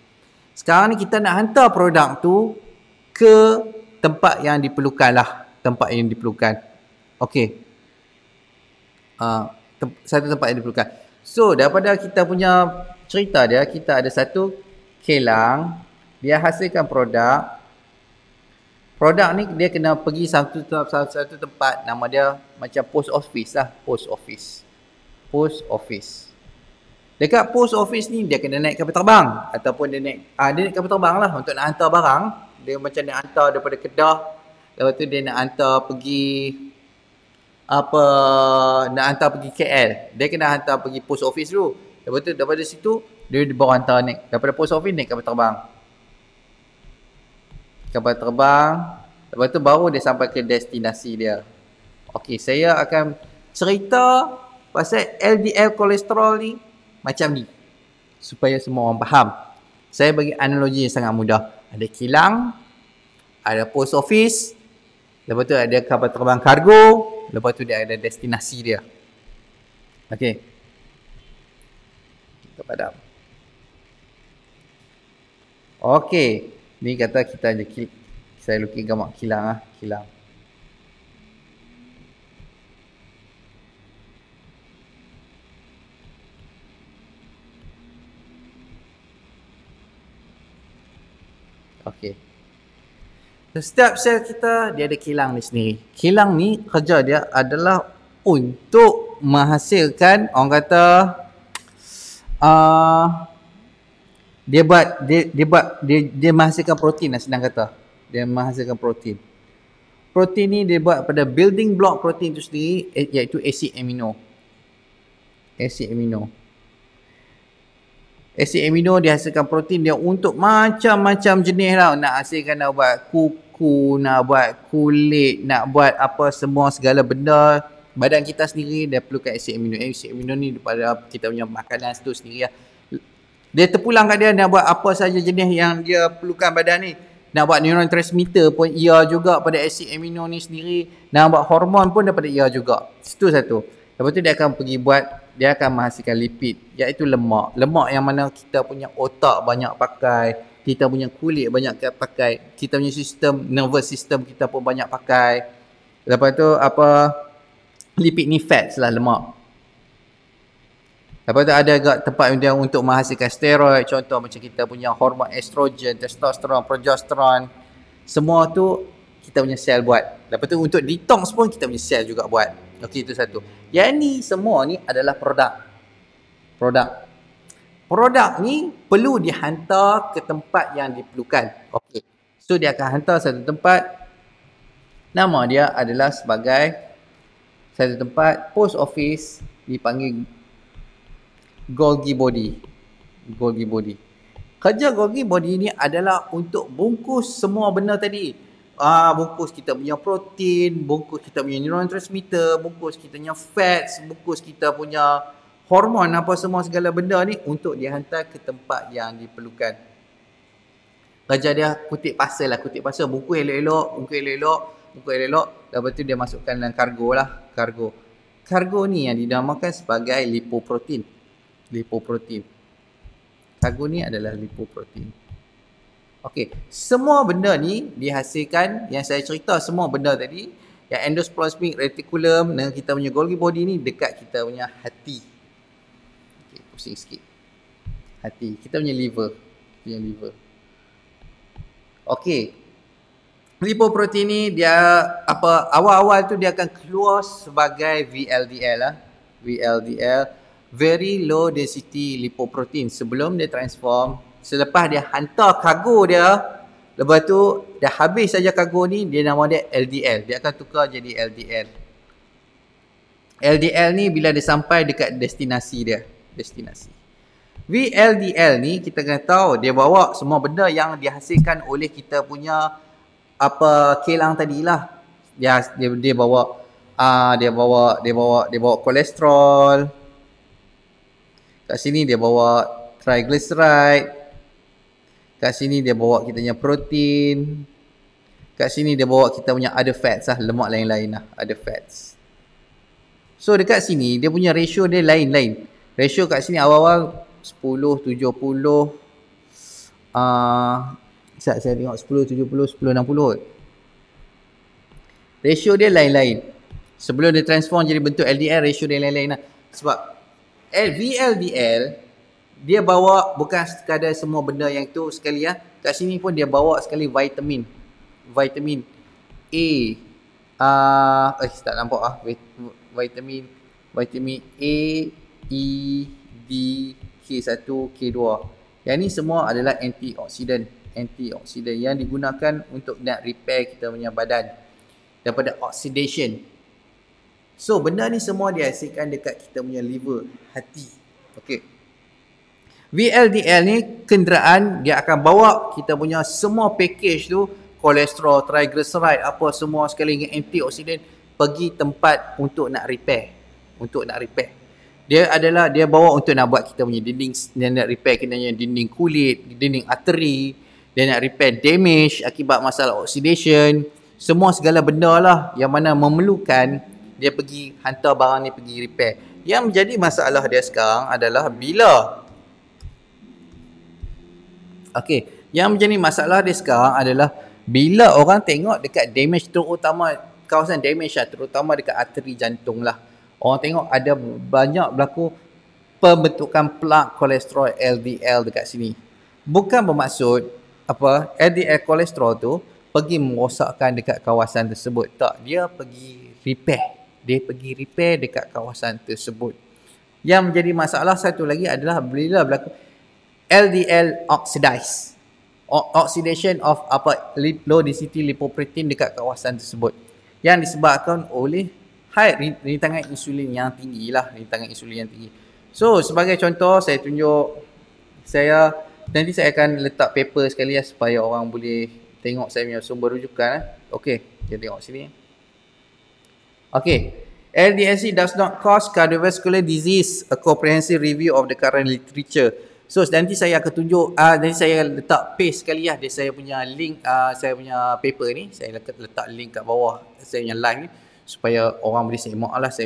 Sekarang ni kita nak hantar produk tu ke tempat yang diperlukan lah. Tempat yang diperlukan. Okey. Satu tempat yang diperlukan. So, daripada kita punya cerita dia, kita ada satu kilang. Dia hasilkan produk. Produk ni dia kena pergi satu tempat. Nama dia macam post office lah. Post office. Dekat post office ni dia kena naik kapal terbang. Ataupun dia naik kapal terbang lah untuk nak hantar barang. Dia macam nak hantar daripada Kedah. Lepas tu dia nak hantar pergi KL. Dia kena hantar pergi post office dulu. Lepas tu daripada situ dia baru hantar naik. Daripada post office naik kapal terbang. Lepas tu baru dia sampai ke destinasi dia. Okey, saya akan cerita pasal LDL kolesterol ni macam ni. Supaya semua orang faham. Saya bagi analogi yang sangat mudah. Ada kilang, ada post office, lepas tu ada kapal terbang kargo, lepas tu dia ada destinasi dia. Okey. Kita padam. Okey. Ni kata kita ada saya lukis gambar kilang kilang. Okey. Setiap sel kita dia ada kilang ni sendiri. Kilang ni kerja dia adalah untuk menghasilkan orang kata dia menghasilkan protein lah senang kata. Dia menghasilkan protein. Protein ni dia buat pada building block protein itu sendiri iaitu asid amino. Asid amino. Asid amino dihasilkan protein dia untuk macam-macam jenis lah. Nak hasilkan nak buat kuku, nak buat kulit, nak buat apa semua segala benda. Badan kita sendiri dia perlukan asid amino. Asid amino ni daripada kita punya makanan itu sendiri lah. Dia terpulang kat dia nak buat apa saja jenis yang dia perlukan badan ni. Nak buat neurotransmitter pun ia juga pada asid amino ni sendiri. Nak buat hormon pun daripada ia juga. Itu satu. Lepas tu dia akan pergi buat, dia akan menghasilkan lipid, iaitu lemak. Lemak yang mana kita punya otak banyak pakai, kita punya kulit banyak pakai, kita punya sistem, nervous system kita pun banyak pakai. Lepas tu apa, lipid ni fats lah, lemak. Lepas tu ada agak tempat dia untuk menghasilkan steroid, contoh macam kita punya hormon estrogen, testosteron, progesteron. Semua tu kita punya sel buat. Lepas tu untuk detox pun kita punya sel juga buat. Okey, itu satu. Yang ni semua ni adalah produk. Produk ni perlu dihantar ke tempat yang diperlukan. Okey. So dia akan hantar satu tempat. Nama dia adalah sebagai satu tempat post office dipanggil Golgi body. Golgi body. Kerja Golgi body ni adalah untuk bungkus semua benda tadi. Bungkus kita punya protein, bungkus kita punya neurotransmitter, bungkus kita punya fats, bungkus kita punya hormon apa semua segala benda ni untuk dihantar ke tempat yang diperlukan. Kerja dia kutip pasal lah, bungkus elok-elok, lepas tu dia masukkan dalam kargo lah, kargo ni yang dinamakan sebagai lipoprotein. Kargo ni adalah lipoprotein. Okey, semua benda ni dihasilkan, yang saya cerita semua benda tadi, yang endoplasmic reticulum dengan kita punya Golgi body ni dekat kita punya hati. Okey, pusing sikit. Hati, kita punya liver. Okey. Lipoprotein ni dia apa, awal-awal tu dia akan keluar sebagai VLDL lah. VLDL, very low density lipoprotein. Sebelum dia transform, selepas dia hantar kargo dia, lepas tu dah habis saja kargo ni, dia nama dia LDL. Dia akan tukar jadi LDL. LDL ni bila dia sampai dekat destinasi dia. VLDL ni kita kena tahu dia bawa semua benda yang dihasilkan oleh kita punya apa kilang tadilah. Dia bawa kolesterol. Kat sini dia bawa triglyceride. Kat sini dia bawa kita punya protein. Kat sini dia bawa kita punya other fats lah, lemak lain-lain lah, other fats. So dekat sini dia punya ratio dia lain-lain. Ratio kat sini awal-awal 10, 70. Saya tengok 10, 70, 10, 60. Ratio dia lain-lain. Sebelum dia transform jadi bentuk LDL, ratio dia lain-lain lah. Sebab VLDL dia bawa bukan sekadar semua benda yang tu sekali ya. Kat sini pun dia bawa sekali vitamin A. Tak nampak vitamin A, E, D, K1, K2. Yang ni semua adalah antioksidan yang digunakan untuk nak repair kita punya badan daripada oxidation. So benda ni semua dihasilkan dekat kita punya liver, hati. Okey. VLDL ni kenderaan, dia akan bawa kita punya semua package tu, kolesterol, triglyceride, apa semua sekali dengan antioksidan pergi tempat untuk nak repair. dia bawa untuk nak buat kita punya dinding, dia nak repair kita punya dinding kulit, dinding arteri, dia nak repair damage akibat masalah oxidation, semua segala benda lah yang mana memerlukan dia pergi hantar barang ni pergi repair. Yang menjadi masalah dia sekarang adalah yang menjadi masalah dia sekarang adalah bila orang tengok dekat damage, terutama kawasan damage lah, terutama dekat arteri jantung lah, orang tengok ada banyak berlaku pembentukan plak kolesterol LDL dekat sini. Bukan bermaksud LDL kolesterol tu pergi merosakkan dekat kawasan tersebut. Tak, dia pergi repair dekat kawasan tersebut. Yang menjadi masalah satu lagi adalah bila berlaku LDL oxidation of low density lipoprotein dekat kawasan tersebut, yang disebabkan oleh rintangan insulin yang tinggi. So sebagai contoh, nanti saya akan letak paper sekali supaya orang boleh tengok saya punya sumber rujukan. Okey, kita tengok sini. Okey, LDL-C does not cause cardiovascular disease, a comprehensive review of the current literature. So nanti saya akan tunjuk, nanti saya letak paste sekali dia saya punya link, saya punya paper ni, saya letak link kat bawah saya punya live ni supaya orang boleh semak lah saya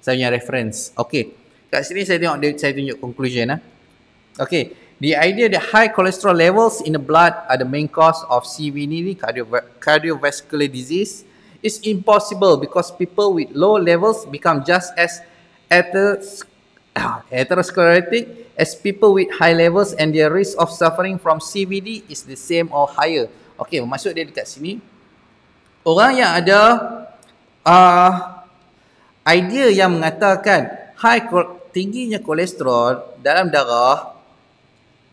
punya reference. Okey, kat sini saya tengok saya tunjuk conclusion . Okey, the idea that high cholesterol levels in the blood are the main cause of CVD, cardiovascular disease, is impossible because people with low levels become just as atherosclerotic as people with high levels, and their risk of suffering from CVD is the same or higher. Okey, maksud dia dekat sini, orang yang ada idea yang mengatakan tingginya kolesterol dalam darah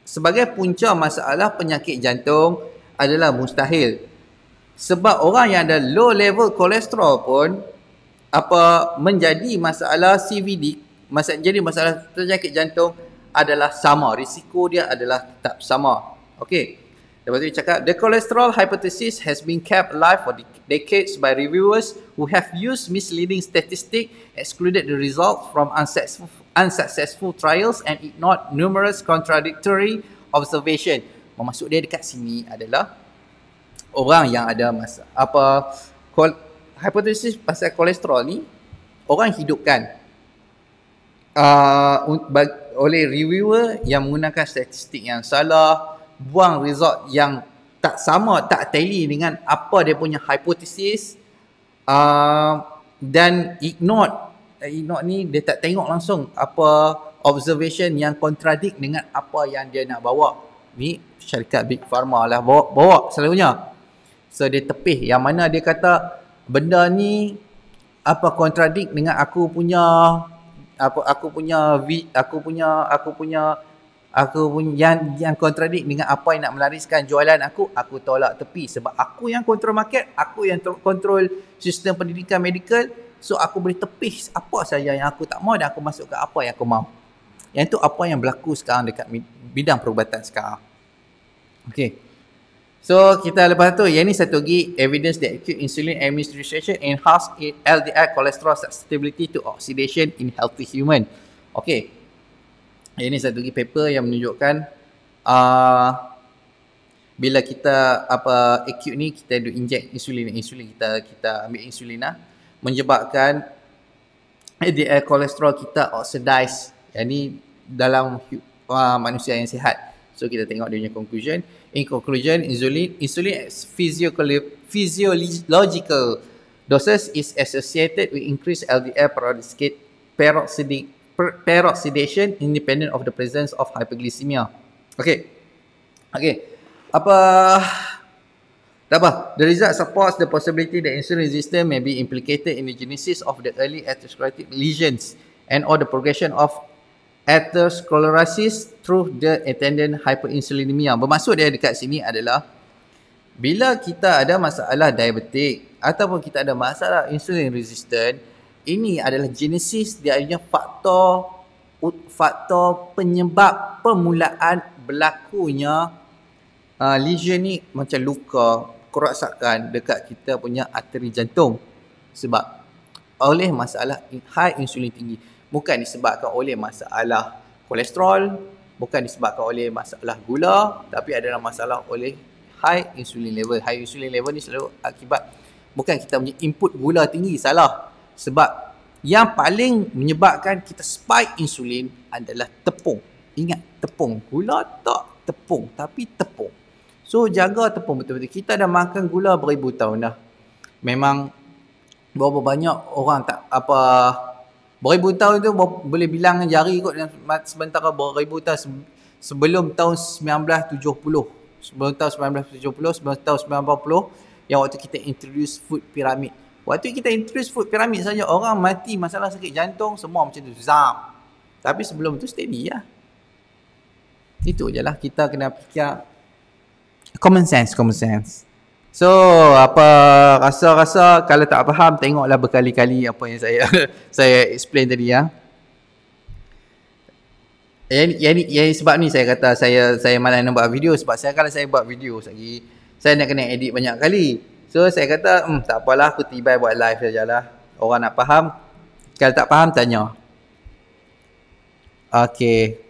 sebagai punca masalah penyakit jantung adalah mustahil. Sebab orang yang ada low level kolesterol pun menjadi masalah CVD, jadi masalah penyakit jantung adalah sama, risiko dia adalah tetap sama. Okey, lepas tu dia cakap, the cholesterol hypothesis has been kept alive for decades by reviewers who have used misleading statistics, excluded the result from unsuccessful trials, and ignored numerous contradictory observation. Maksud dia dekat sini adalah orang yang ada hipotesis pasal kolesterol ni orang hidupkan oleh reviewer yang menggunakan statistik yang salah, buang result yang tak sama, tak tally dengan apa dia punya hipotesis, dan ignore ni dia tak tengok langsung observation yang contradict dengan apa yang dia nak bawa. Ni syarikat Big Pharma lah bawa selalunya. So dia tepih yang mana dia kata benda ni contradict dengan aku punya yang contradict dengan apa yang nak melariskan jualan aku tolak tepi sebab aku yang control market, aku yang control sistem pendidikan medical. So aku boleh tepih apa saja yang aku tak mau dan aku masuk ke apa yang aku mau. Yang itu apa yang berlaku sekarang dekat bidang perubatan sekarang. Okey. So kita lepas tu, yang ni satu lagi evidence that acute insulin administration enhance LDL cholesterol susceptibility to oxidation in healthy human. Okey. Ini satu lagi paper yang menunjukkan bila kita acute ni kita inject insulin kita ambil insulin menyebabkan LDL cholesterol kita oxidize. Yang ni dalam manusia yang sihat. So kita tengok dia punya conclusion. In conclusion, insulin physiological doses is associated with increased LDL peroxidation independent of the presence of hyperglycemia. Okay. The result supports the possibility that insulin resistance may be implicated in the genesis of the early atherosclerotic lesions and or the progression of atherosclerosis through the attendant hyperinsulinemia. Bermaksud dia dekat sini adalah bila kita ada masalah diabetik ataupun kita ada masalah insulin resistant, ini adalah genesis dia punya faktor penyebab permulaan berlakunya lesion ni macam luka, kerosakan dekat kita punya arteri jantung sebab oleh masalah high insulin tinggi. bukan disebabkan oleh masalah kolesterol, bukan disebabkan oleh masalah gula, tapi adalah masalah oleh high insulin level. High insulin level ni selalu akibat bukan kita punya input gula tinggi, salah. Sebab yang paling menyebabkan kita spike insulin adalah tepung. Ingat, tepung. Gula tak tepung, tapi tepung. So jaga tepung betul-betul. Kita dah makan gula beribu tahun dah. Memang berapa banyak orang tak apa, beribu tahun tu boleh bilang dengan jari kot, sementara beribu tahun sebelum tahun 1970, sebelum tahun 1970, sebelum tahun 1980, yang waktu kita introduce food pyramid. Waktu kita introduce food pyramid saja, orang mati masalah sakit jantung semua macam tu, zam. Tapi sebelum tu steady lah. Itu je lah, kita kena fikir common sense. So, apa rasa-rasa kalau tak faham, tengoklah berkali-kali apa yang saya explain tadi ya. Yang sebab ni saya kata saya malas nak buat video, sebab kalau saya buat video lagi, saya nak kena edit banyak kali. So saya kata tak apalah, aku tibai buat live sajalah. Orang nak faham, kalau tak faham tanya. Okay.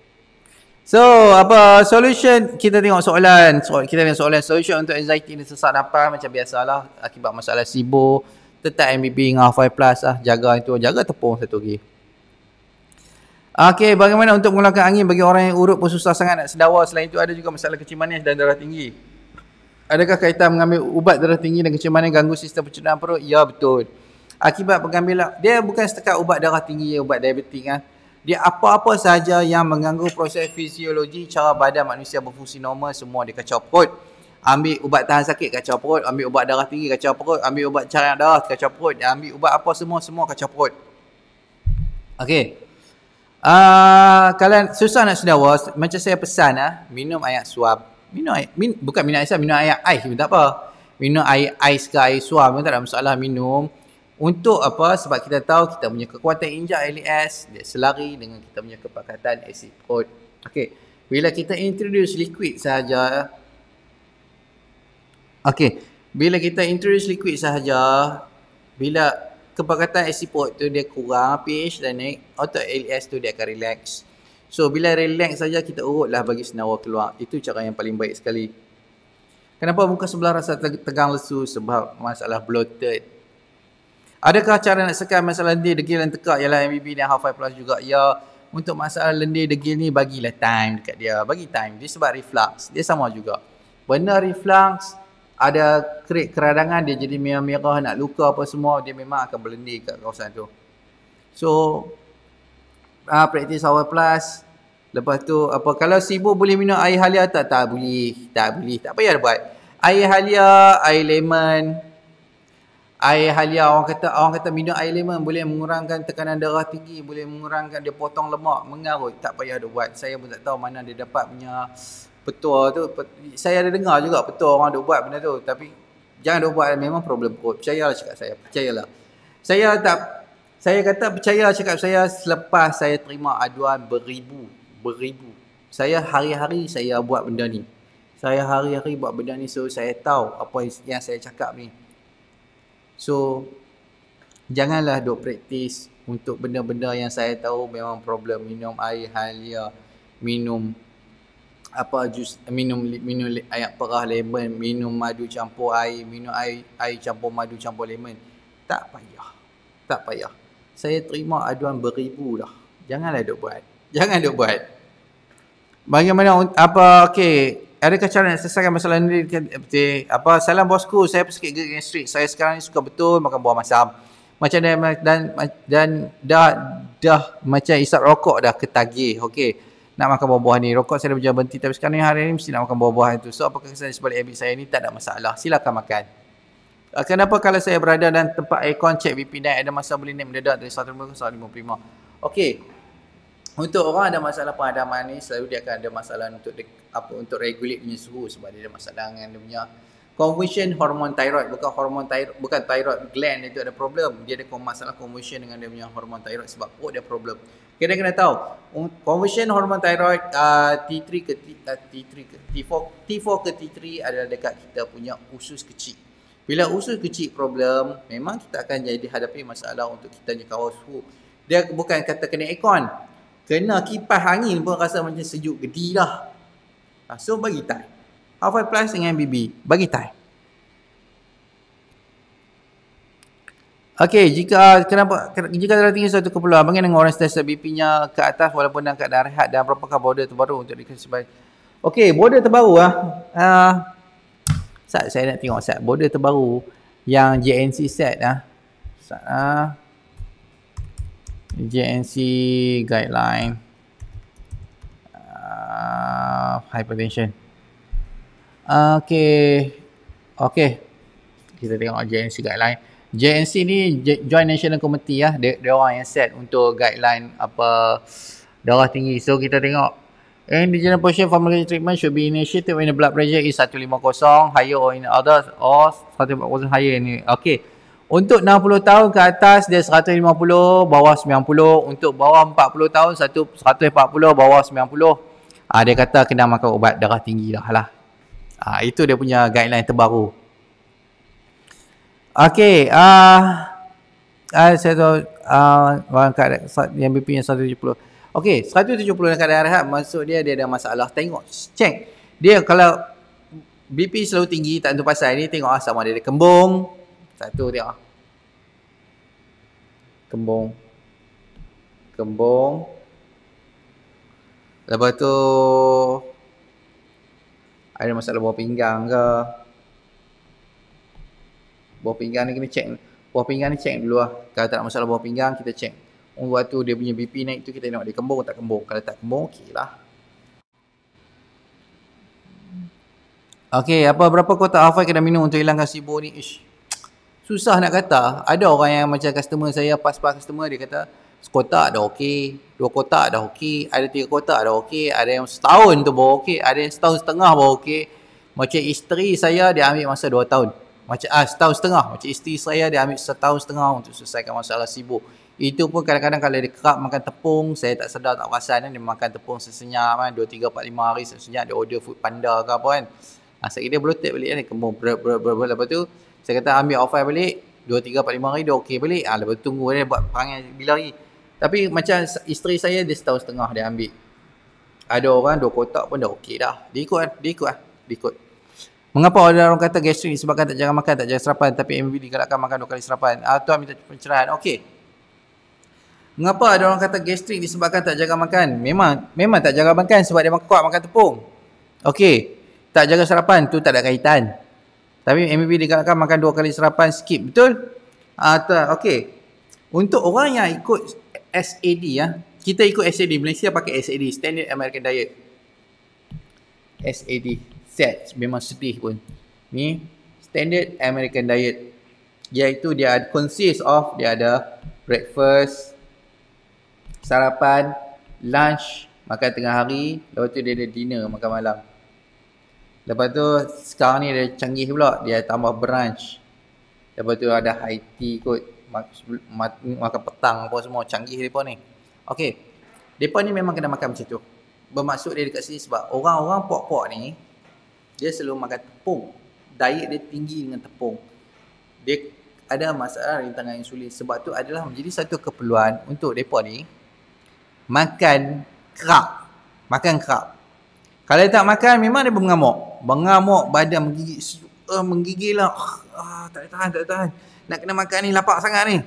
So, apa solution? Kita tengok soalan. Solution untuk anxiety dan sesak nafas macam biasalah, akibat masalah SIBO. Tetap MBB dengan Half-Life Plus lah. Jaga itu. Jaga tepung satu lagi. Okay, bagaimana untuk mengeluarkan angin bagi orang yang urut pun susah sangat nak sedawa? Selain itu ada juga masalah kencing manis dan darah tinggi. Adakah kaitan mengambil ubat darah tinggi dan kencing manis ganggu sistem pencernaan perut? Ya, betul. Akibat pengambilan, dia bukan setakat ubat darah tinggi, ubat diabetik kan. Dia apa-apa sahaja yang mengganggu proses fisiologi cara badan manusia berfungsi normal, semua dia kacau perut. Ambil ubat tahan sakit kacau perut, ambil ubat darah tinggi kacau perut, ambil ubat cair darah kacau perut, ambil ubat apa semua kacau perut. Okey. Kalau susah nak sedawa, macam saya pesan minum air suam. Bukan minum air suam, minum air ais pun tak apa. Minum air ais ke air suam pun tak ada masalah, minum. Untuk apa? Sebab kita tahu kita punya kekuatan injak LAS dia selari dengan kita punya kepekatan asid perut. Okey. Bila kita introduce liquid sahaja, bila kepekatan asid perut tu dia kurang, pH dan naik, otot LAS tu dia akan relax. So bila relax saja, kita urutlah bagi senawa keluar. Itu cara yang paling baik sekali. Kenapa muka sebelah rasa tegang lesu? Sebab masalah bloated. Adakah cara nak sekat masalah lendir, degil dan tekak ialah MBB dan Half-Life Plus juga? Ya, untuk masalah lendir, degil ni bagilah time dekat dia. Bagi time. Dia sebab reflux. Dia sama juga. Benda reflux, ada keradangan, dia jadi merah-merah, nak luka apa semua, dia memang akan berlendir kat kawasan tu. So, praktis Half-Life Plus. Lepas tu, kalau SIBO boleh minum air halia tak? Tak boleh. Tak payah buat. Air halia, air lemon. Air halia, orang kata minum air lemon boleh mengurangkan tekanan darah tinggi, boleh mengurangkan, dia potong lemak, mengarut. Tak payah dia buat. Saya pun tak tahu mana dia dapat punya petua tu. Saya ada dengar juga petua orang duk buat benda tu, tapi jangan duk buat, memang problem perut. Percayalah cakap saya, percayalah. Saya kata percaya cakap saya selepas saya terima aduan beribu. Saya hari-hari saya buat benda ni. So saya tahu apa yang saya cakap ni. So, janganlah duk praktis untuk benda-benda yang saya tahu memang problem. Minum air halia, minum jus, minum air perah lemon, minum madu campur air, minum air campur madu campur lemon. Tak payah. Saya terima aduan beribu dah. Jangan duk buat. Bagaimana okey. Adakah cara nak selesaikan masalah ni? Salam bosku, saya pesakit gastrik. Saya sekarang ni suka betul makan buah masam. Macam dan dah macam isap rokok dah ketagih. Okey. Nak makan buah-buah ni. Rokok saya dah berjaya berhenti, tapi sekarang ni hari ni mesti nak makan buah-buahan tu. So apakah kesan sebalik habit saya ni? Tak ada masalah. Silakan makan. Kenapa kalau saya berada dalam tempat aircon, cek BP naik, ada masa boleh naik mendadak dari 150 ke 155? Okey. Untuk orang ada masalah penghadaman ni, selalu dia akan ada masalah untuk regulate punya suhu, sebab dia ada masalah dengan dia punya conversion hormon thyroid. Bukan thyroid gland itu ada problem. Dia ada masalah conversion dengan dia punya hormon thyroid, sebab perut dia problem. Kita kena tahu conversion hormon thyroid T4 ke T3 adalah dekat kita punya usus kecil. Bila usus kecil problem, memang kita akan jadi hadapi masalah untuk kita punya kawal suhu. Dia bukan kata kena aircon. Kena kipas angin pun rasa macam sejuk gedi dah. So bagi time. Half-5 plus dengan MBB. Bagi time. Okey, jika darah tinggi suatu keperluan, bagaimana dengan orang sentiasa BP-nya ke atas walaupun dalam keadaan rehat, dan berapakah border terbaru untuk dikasih sebagai... Okey, border terbaru saya nak tengok border terbaru yang JNC set JNC guideline hypertension. Okey. Kita tengok JNC guideline. JNC ni Joint National Committee dia orang yang set untuk guideline darah tinggi. So kita tengok indigenous portion pharmacological treatment should be initiated when the blood pressure is 150 higher or in others or 140 higher ni. Okey. Untuk 60 tahun ke atas dia 150, bawah 90. Untuk bawah 40 tahun 140, bawah 90. Dia kata kena makan ubat darah tinggi lah. Itu dia punya guideline terbaru. Okey, saya tahu orang yang BP yang 170. Okey, 170 dalam keadaan rehat, maksud dia ada masalah. Tengok, check. Dia kalau BP selalu tinggi, tak tentu pasal ni, tengok sama dia ada kembung. Satu tengok. Kembung. Lepas tu ada masalah bawah pinggang ke? Bawah pinggang ni kena check. Bawah pinggang ni check dulu lah. Kalau tak ada masalah bawah pinggang, kita check. Waktu dia punya BP naik tu, kita tengok dia kembung tak kembung. Kalau tak kembung, okey lah. Okey, berapa kotak Alpha kena minum untuk hilangkan SIBO ni? Susah nak kata. Ada orang yang macam customer saya, pas customer, dia kata sekotak dah okey, 2 kotak dah okey, ada 3 kotak dah okey, ada yang setahun tu baru okey, ada yang setahun setengah baru okey. Macam isteri saya, dia ambil masa 2 tahun. Macam setahun setengah. Macam isteri saya, dia ambil setahun setengah untuk selesaikan masalah SIBO. Itu pun kadang-kadang kalau dia kerap makan tepung, saya tak sedar, tak perasan dia makan tepung sesenyap 2, 3, 4, 5 hari sesenyap, dia order food panda ke apa kan. Sekali dia bloated balik ni, kembung lepas tu saya kata ambil off balik 2, 3, 4, 5 hari dia okey balik. Lepas tu tunggu dia buat perangai bila hari. Tapi macam isteri saya, dia setahun setengah dia ambil. Ada orang 2 kotak pun dah okey dah. Dia ikut. Mengapa ada orang kata gastrik disebabkan tak jaga makan, tak jaga sarapan, tapi MBB digalakkan makan 2 kali sarapan? Tuan minta pencerahan. Okey. Mengapa ada orang kata gastrik disebabkan tak jaga makan? Memang tak jaga makan sebab dia kuat makan tepung. Okey. Tak jaga sarapan tu tak ada kaitan. Tapi MBB digalakkan makan 2 kali sarapan, skip. Betul? Okey. Untuk orang yang ikut SAD kita ikut SAD. Malaysia pakai SAD, Standard American Diet. SAD. Memang sedih pun. Ni Standard American Diet, iaitu dia consist of, dia ada breakfast, sarapan, lunch, makan tengah hari, lepas tu dia ada dinner, makan malam. Lepas tu sekarang ni dia canggih pula, dia tambah brunch. Lepas tu ada high tea kot, makan petang apa semua, canggih depa ni. Okey. Depa ni memang kena makan macam tu. Bermaksud dia dekat sini sebab orang-orang pok-pok ni dia selalu makan tepung. Diet dia tinggi dengan tepung. Dia ada masalah rintangan insulin. Sebab tu adalah menjadi satu keperluan untuk mereka ni makan kerap. Kalau dia tak makan, memang dia mengamuk, badan menggigil lah. Tak tahan. Nak kena makan ni, lapar sangat ni.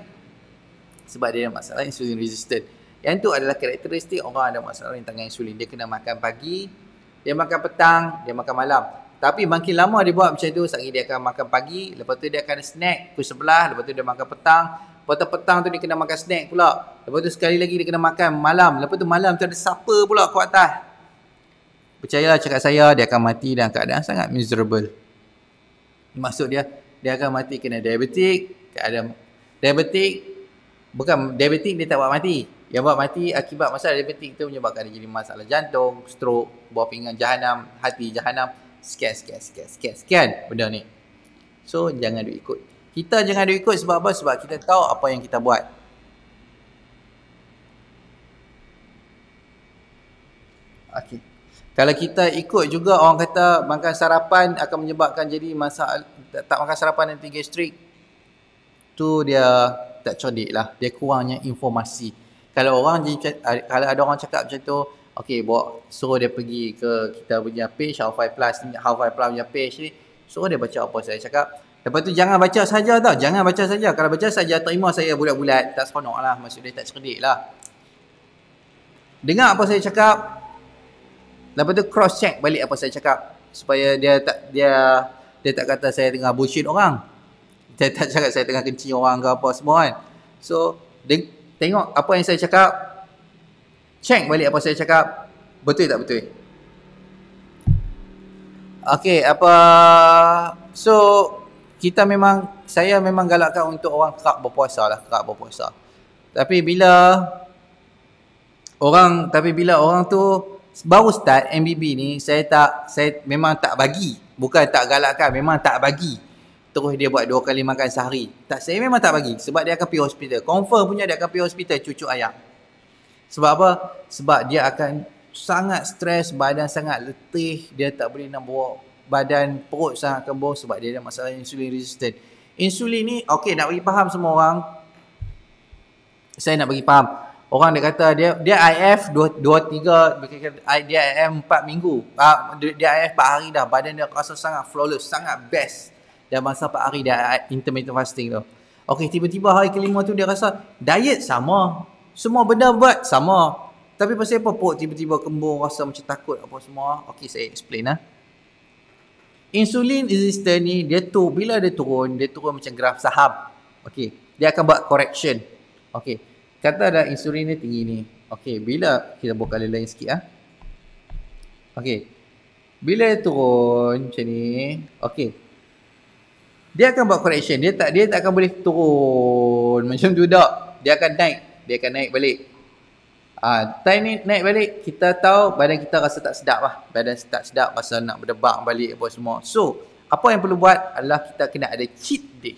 Sebab dia ada masalah insulin resistant. Yang tu adalah karakteristik orang ada masalah rintangan insulin. Dia kena makan pagi, dia makan petang, dia makan malam. Tapi makin lama dia buat macam tu, sekali dia akan makan pagi, lepas tu dia akan ada snack pukul 11, lepas tu dia makan petang, lepas tu petang tu dia kena makan snack pula. Lepas tu sekali lagi dia kena makan malam, lepas tu malam tu ada supper pula kat atas. Percayalah cakap saya, dia akan mati dalam keadaan sangat miserable. Maksud dia akan mati kena diabetik, keadaan diabetik, bukan diabetik dia tak buat mati. Yang buat mati akibat masalah diabetik tu menyebabkan dia jadi masalah jantung, stroke, bawah pinggang jahanam, hati jahanam. Sekian benda ni. So jangan ikut. Kita jangan ikut sebab apa? Sebab kita tahu apa yang kita buat. Okey. Kalau kita ikut juga orang kata makan sarapan akan menyebabkan jadi masalah, tak makan sarapan nanti gastrik. Tu dia tak cerdik lah. Dia kurangnya informasi. Kalau orang kalau ada orang cakap macam tu, okey, bawa suruh dia pergi ke kita punya page Half5 Plus punya page ni, suruh dia baca apa saya cakap. Lepas tu jangan baca saja tau, jangan baca saja. Kalau baca saja terima saya bulat-bulat, tak seronok lah, maksud dia tak cerdik lah. Dengar apa saya cakap, lepas tu cross check balik apa saya cakap supaya dia tak kata saya tengah bullshit orang. Dia tak cakap saya tengah kencing orang ke apa semua kan. So, tengok apa yang saya cakap, check balik apa saya cakap, betul tak betul. Okey, so saya memang galakkan untuk orang kerap berpuasa lah, kerap berpuasa. Tapi bila orang tu baru start MBB ni, saya memang tak bagi, bukan tak galakkan, memang tak bagi. Terus dia buat 2 kali makan sehari. Saya memang tak bagi. Sebab dia akan pergi hospital. Confirm punya dia akan pergi hospital cucuk ayam. Sebab apa? Sebab dia akan sangat stres, badan sangat letih. Dia tak boleh nak bawa badan, perut sangat kembung sebab dia ada masalah insulin resistant. Insulin ni, okey, nak bagi faham semua orang. Saya nak bagi faham. Orang dia kata dia IF 2-3, dia IF 4 minggu. Dia IF 4 hari dah. Badan dia rasa sangat flawless, sangat best. Dah masa 4 hari dah intermittent fasting tu. Okey, tiba-tiba hari kelima tu dia rasa diet sama. Semua benda buat sama. Tapi pasal apa perut tiba-tiba kembung, rasa macam takut apa semua. Okey, saya explain lah. Insulin resistant ni, bila dia turun macam graf saham. Okey, dia akan buat correction. Okey, kata dah insulin ni tinggi ni. Okey, bila kita buka lain sikit ah. Okey, bila dia turun macam ni, okey, dia akan buat correction. Dia tak akan boleh turun macam tu tak. Dia akan naik balik. Time ni naik balik, kita tahu badan kita rasa tak sedap lah. Badan tak sedap, rasa nak berdebak balik apa semua. So, apa yang perlu buat adalah kita kena ada cheat day.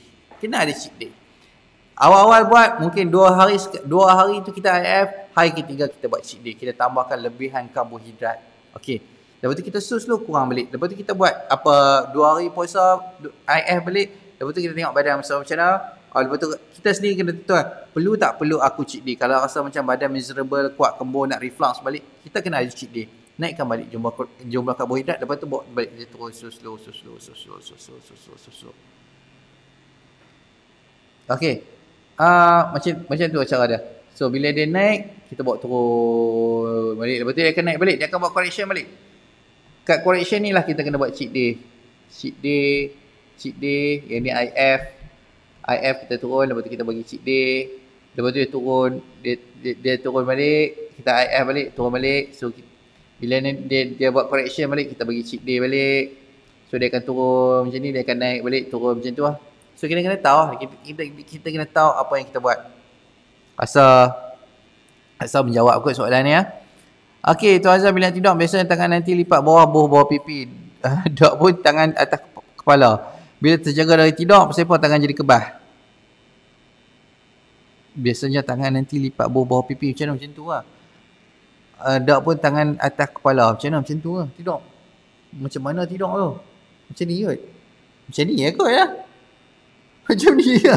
Awal-awal buat mungkin 2 hari tu kita IF, hari ketiga kita buat cheat day. Kita tambahkan lebihan karbohidrat. Okey. Lepas tu kita slow kurang balik. Lepas tu kita buat 2 hari puasa IF balik. Lepas tu kita tengok badan macam mana. Lepas tu kita sendiri kena tentu perlu tak perlu aku cheat day. Kalau rasa macam badan miserable, kuat kembung, nak reflux balik, kita kena ada cheat day. Naikkan balik jumlah karbohidrat. Lepas tu bawa balik dia terus slow. Okey. Macam tu cara dia. So bila dia naik, kita bawa turun balik. Lepas tu dia akan naik balik. Dia akan buat correction balik. Kat correction ni lah kita kena buat cheat day. Yang ni IF kita turun, lepas tu kita bagi cheat day. Lepas tu dia turun, dia turun balik, kita IF balik, turun balik. So bila dia buat correction balik, kita bagi cheat day balik. So dia akan turun macam ni, dia akan naik balik, turun macam tu lah. So kita kena tahu, kita kena tahu apa yang kita buat. Asal menjawab kot soalan ni ya. Okey, Tuan Azhar bila tidur biasanya tangan nanti lipat bawah pipi. Dok pun tangan atas kepala. Bila terjaga dari tidur, pasal apa tangan jadi kebas? Biasanya tangan nanti lipat bawah pipi macam tu lah. Dok pun tangan atas kepala macam tu lah tidur. Macam mana tidur tu? Macam ni kot. Macam ni ya kot ya. Macam ni ya.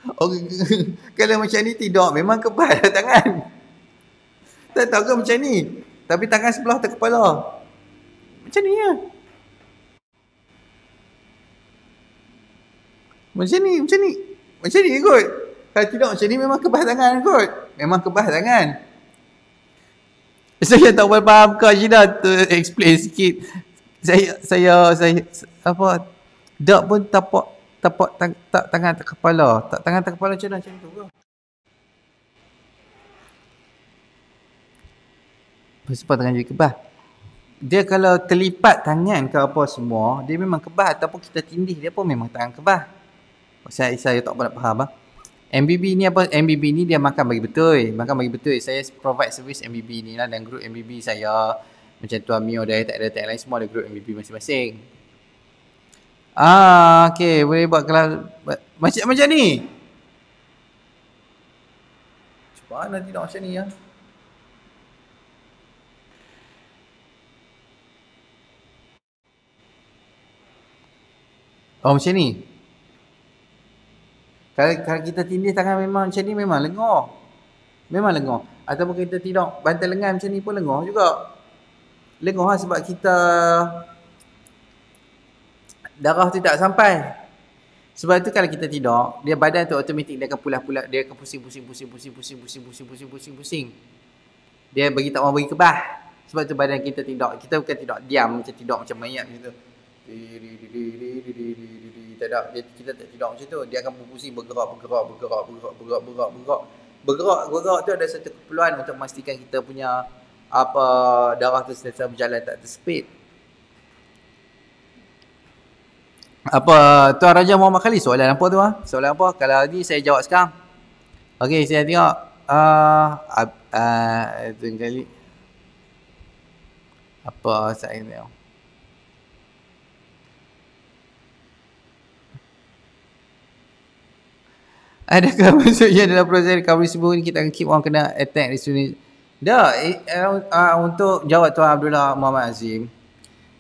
Okay. Kalau macam ni tidur memang kebas lah tangan. Tak tahu ke macam ni. Tapi tangan sebelah atas kepala. Macam ni ya. Macam ni kot. Kalau tidak macam ni memang kebas tangan kot. Memang kebas tangan. Saya tak boleh faham ke Ajida tu explain sikit. Saya apa dak pun tapak tangan atas kepala. Tak tangan atas kepala macam tu ke? Sebab tangan jadi kebas. Dia kalau terlipat tangan ke apa semua, dia memang kebas. Ataupun kita tindih, dia pun memang tangan kebas. Saya tak pernah faham lah. MBB ni dia makan bagi betul. Saya provide service MBB ni lah. Dan group MBB saya, macam Tuan Mio dah tak ada tak lain, semua ada group MBB masing-masing. Okay, boleh buat kelas macam ni. Cuba nanti nak macam ni ya. Macam ni. Kalau kita tindih tangan memang macam ni memang lengur. Memang lengah. Ataupun kita tidur bantal lengan macam ni pun lengah juga. Lengah lah sebab kita darah tu tak sampai. Sebab tu kalau kita tidur, dia badan tu automatik dia akan pulas-pulas, dia akan pusing. Dia bagi tak mau bagi kebah. Sebab tu badan kita tidur. Kita bukan tidur diam macam tidur macam mayat macam tu. Tak ada. Kita tak tidur macam tu. Dia akan berpusing, bergerak tu ada satu keperluan untuk memastikan kita punya darah tu sentiasa berjalan tak tersepit. Tuan Raja Muhammad Khalid, soalan apa tu? Soalan apa? Kalau ni saya jawab sekarang. Okey, saya tengok tu kali apa saya tengok. Adakah maksudnya dalam proses recovery SIBO ni kita akan keep orang kena attack di sini? Untuk jawab Tuan Abdullah Muhammad Azim,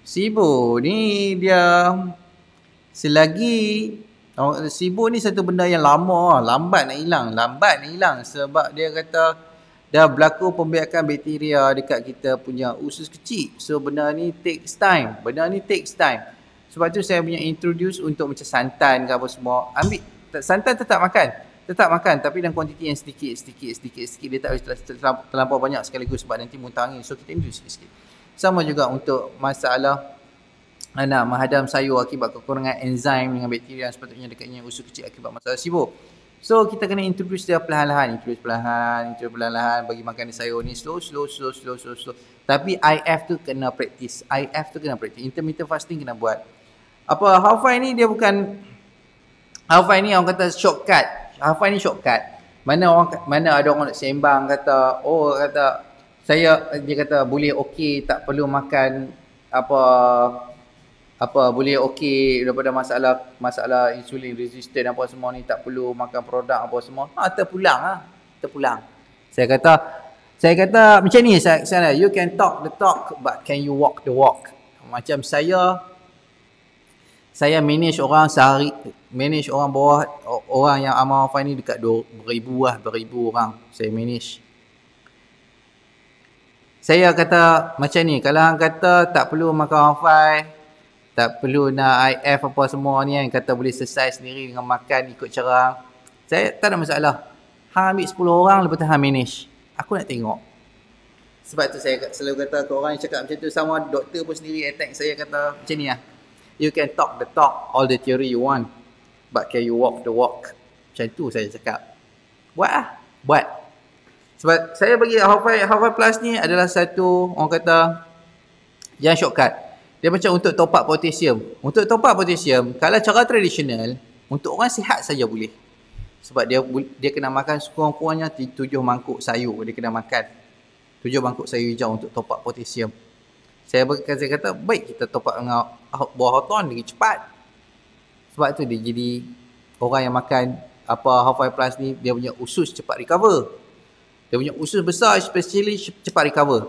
SIBO ni dia selagi SIBO ni satu benda yang lama, lambat nak hilang sebab dia kata dah berlaku pembiakan bakteria dekat kita punya usus kecil. So benda ni takes time. Sebab tu saya punya introduce untuk macam santan ke apa semua. Ambil santan tetap makan tapi dalam kuantiti yang sedikit. Dia tak boleh terlampau banyak sekaligus sebab nanti muntah angin. So kita introduce sikit. Sama juga untuk masalah nak menghadam sayur akibat kekurangan enzim dengan bakteria yang sepatutnya dekatnya usus kecil akibat masalah SIBO. So kita kena introduce dia perlahan-lahan, bagi makan sayur ni slow. Tapi IF tu kena practice. Intermittent fasting kena buat. Half-five ni dia bukan, half-five ni orang kata shortcut. Mana ada orang nak sembang kata, dia kata boleh okey, tak perlu makan boleh okey daripada masalah insulin resistant apa semua ni, tak perlu makan produk apa semua. Terpulang. Saya kata macam ni, saya you can talk the talk but can you walk the walk. Macam saya manage orang sehari, manage orang bawah, orang yang amal Half-Five ni dekat 2000 orang saya manage. Saya kata macam ni, kalau hang kata tak perlu makan Half-Five, tak perlu nak IF apa semua ni kan, kata boleh selesai sendiri dengan makan ikut cara, saya tak ada masalah. Hang ambil 10 orang, lepas tu hang manage. Aku nak tengok. Sebab tu saya selalu kata ke orang yang cakap macam tu, sama doktor pun sendiri attack saya, kata macam ni lah. You can talk the talk, all the theory you want, but can you walk the walk? Macam tu saya cakap. Buat. Sebab saya bagi Half-Five Plus ni adalah satu, orang kata, yang shortcut. Dia macam untuk top up potasium. Kalau cara tradisional, untuk orang sihat saja boleh. Sebab dia kena makan sekurang-kurangnya 7 mangkuk sayur. Dia kena makan 7 mangkuk sayur hijau untuk top up potasium. Saya kata, baik kita top up dengan buah hoton lagi cepat. Sebab tu dia jadi orang yang makan Half-Five Plus ni, dia punya usus cepat recover. Dia punya usus besar, especially cepat recover.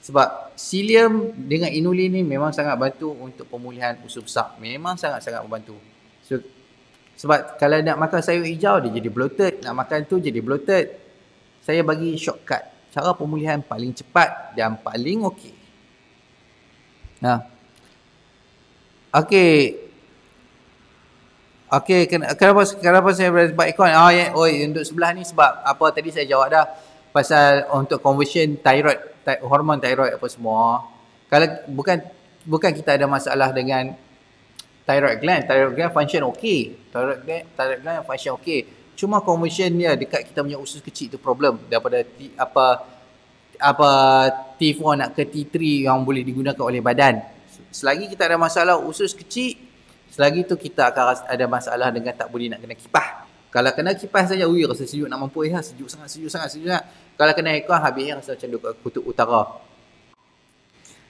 Sebab psyllium dengan inulin ni memang sangat bantu untuk pemulihan usus besar. Memang sangat-sangat membantu. So, sebab kalau nak makan sayur hijau, dia jadi bloated. Nak makan tu jadi bloated. Saya bagi shortcut. Cara pemulihan paling cepat dan paling okey. Okey, kenapa saya sebab ikon? Untuk sebelah ni sebab apa tadi saya jawab dah. Pasal untuk conversion thyroid, hormon thyroid apa semua. Kalau bukan kita ada masalah dengan thyroid gland function okey. Thyroid gland function okey. Cuma conversion dia dekat kita punya usus kecil tu problem. Daripada T4 nak ke T3 yang boleh digunakan oleh badan. Selagi kita ada masalah usus kecil, selagi tu kita akan ada masalah dengan tak boleh nak kena kipas. Kalau kena kipas saja, rasa sejuk nak mampu sejuk sangat. Kalau kena aircon, habisnya rasa macam duduk kutub utara.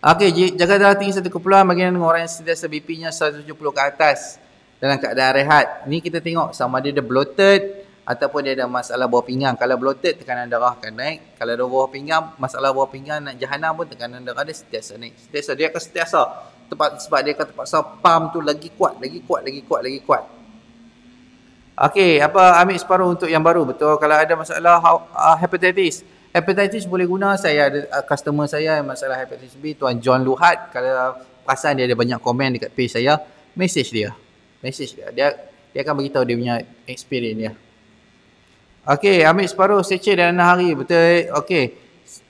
Okey, jaga darah tinggi 1 kepulauan bagaimana dengan orang yang sentiasa BP-nya 170 ke atas dalam keadaan rehat. Ni kita tengok sama dia bloated ataupun dia ada masalah bawah pinggang. Kalau bloated, tekanan darah akan naik. Kalau ada bawah pinggang, masalah bawah pinggang nak jahanam pun, tekanan darah dia sentiasa naik. Dia akan sentiasa sebab dia akan terpaksa pump tu lagi kuat. Okey, apa ambil separuh untuk yang baru. Betul, kalau ada masalah hepatitis. Hepatitis boleh guna. Saya ada customer saya yang masalah hepatitis B, Tuan John Luhat. Kalau perasan dia ada banyak komen dekat page saya, message dia. Dia akan beritahu dia punya experience dia. Okey, ambil separuh seceh dalam 6 hari. Betul. Okey.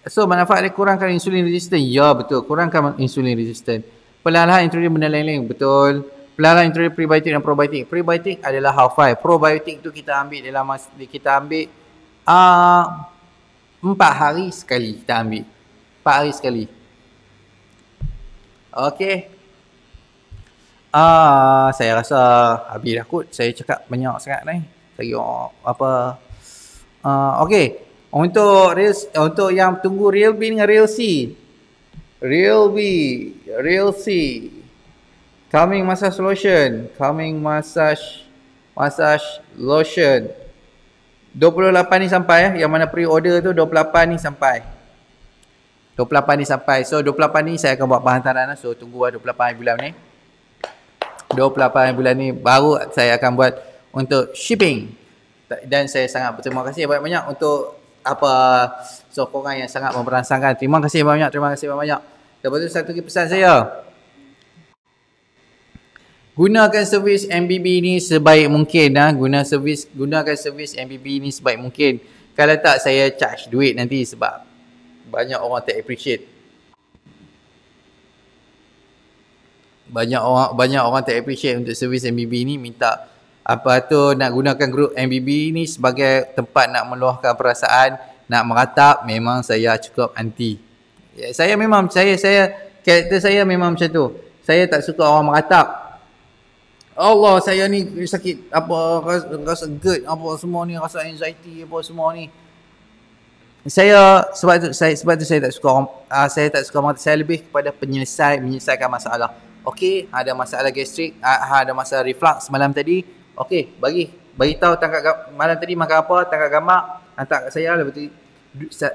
So, manfaat dia kurangkan insulin resistant. Ya, betul. Kurangkan insulin resistant. Perlahan-lahan introduce benda lain-lain. Betul. Perlahan-lahan introduce prebiotik dan probiotik. Prebiotik adalah half-life. Probiotik tu kita ambil dalam kita ambil 4 hari sekali kita ambil. 4 hari sekali. Okey. Saya rasa habis dah kot. Saya cakap banyak sangat ni. Saya apa okey. Untuk yang tunggu Real B dengan Real C. Real B, Real C. Calming massage lotion, calming massage lotion. 28 ni sampai yang mana pre-order tu 28 ni sampai. 28 ni sampai. So 28 ni saya akan buat penghantaran. So tunggu 28 bulan ni. 28 bulan ni baru saya akan buat untuk shipping. Dan saya sangat berterima kasih banyak-banyak untuk sokongan yang sangat memberangsangkan. Terima kasih banyak. Lepas tu satu lagi pesan saya. Gunakan servis MBB ni sebaik mungkin. Gunakan servis MBB ni sebaik mungkin. Kalau tak saya charge duit nanti sebab banyak orang tak appreciate. Banyak orang tak appreciate untuk servis MBB ni, minta nak gunakan grup MBB ni sebagai tempat nak meluahkan perasaan, nak meratap. Memang saya cukup anti. Saya karakter saya memang macam tu. Saya tak suka orang meratap. Allah, saya ni sakit rasa GERD semua ni, rasa anxiety semua ni. Sebab tu saya tak suka orang, saya lebih kepada menyelesaikan masalah. Okey, ada masalah gastrik, ada masalah reflux malam tadi. Okey, bagi tahu malam tadi makan apa, tangkap gambar, hantar kat saya. Lepas tu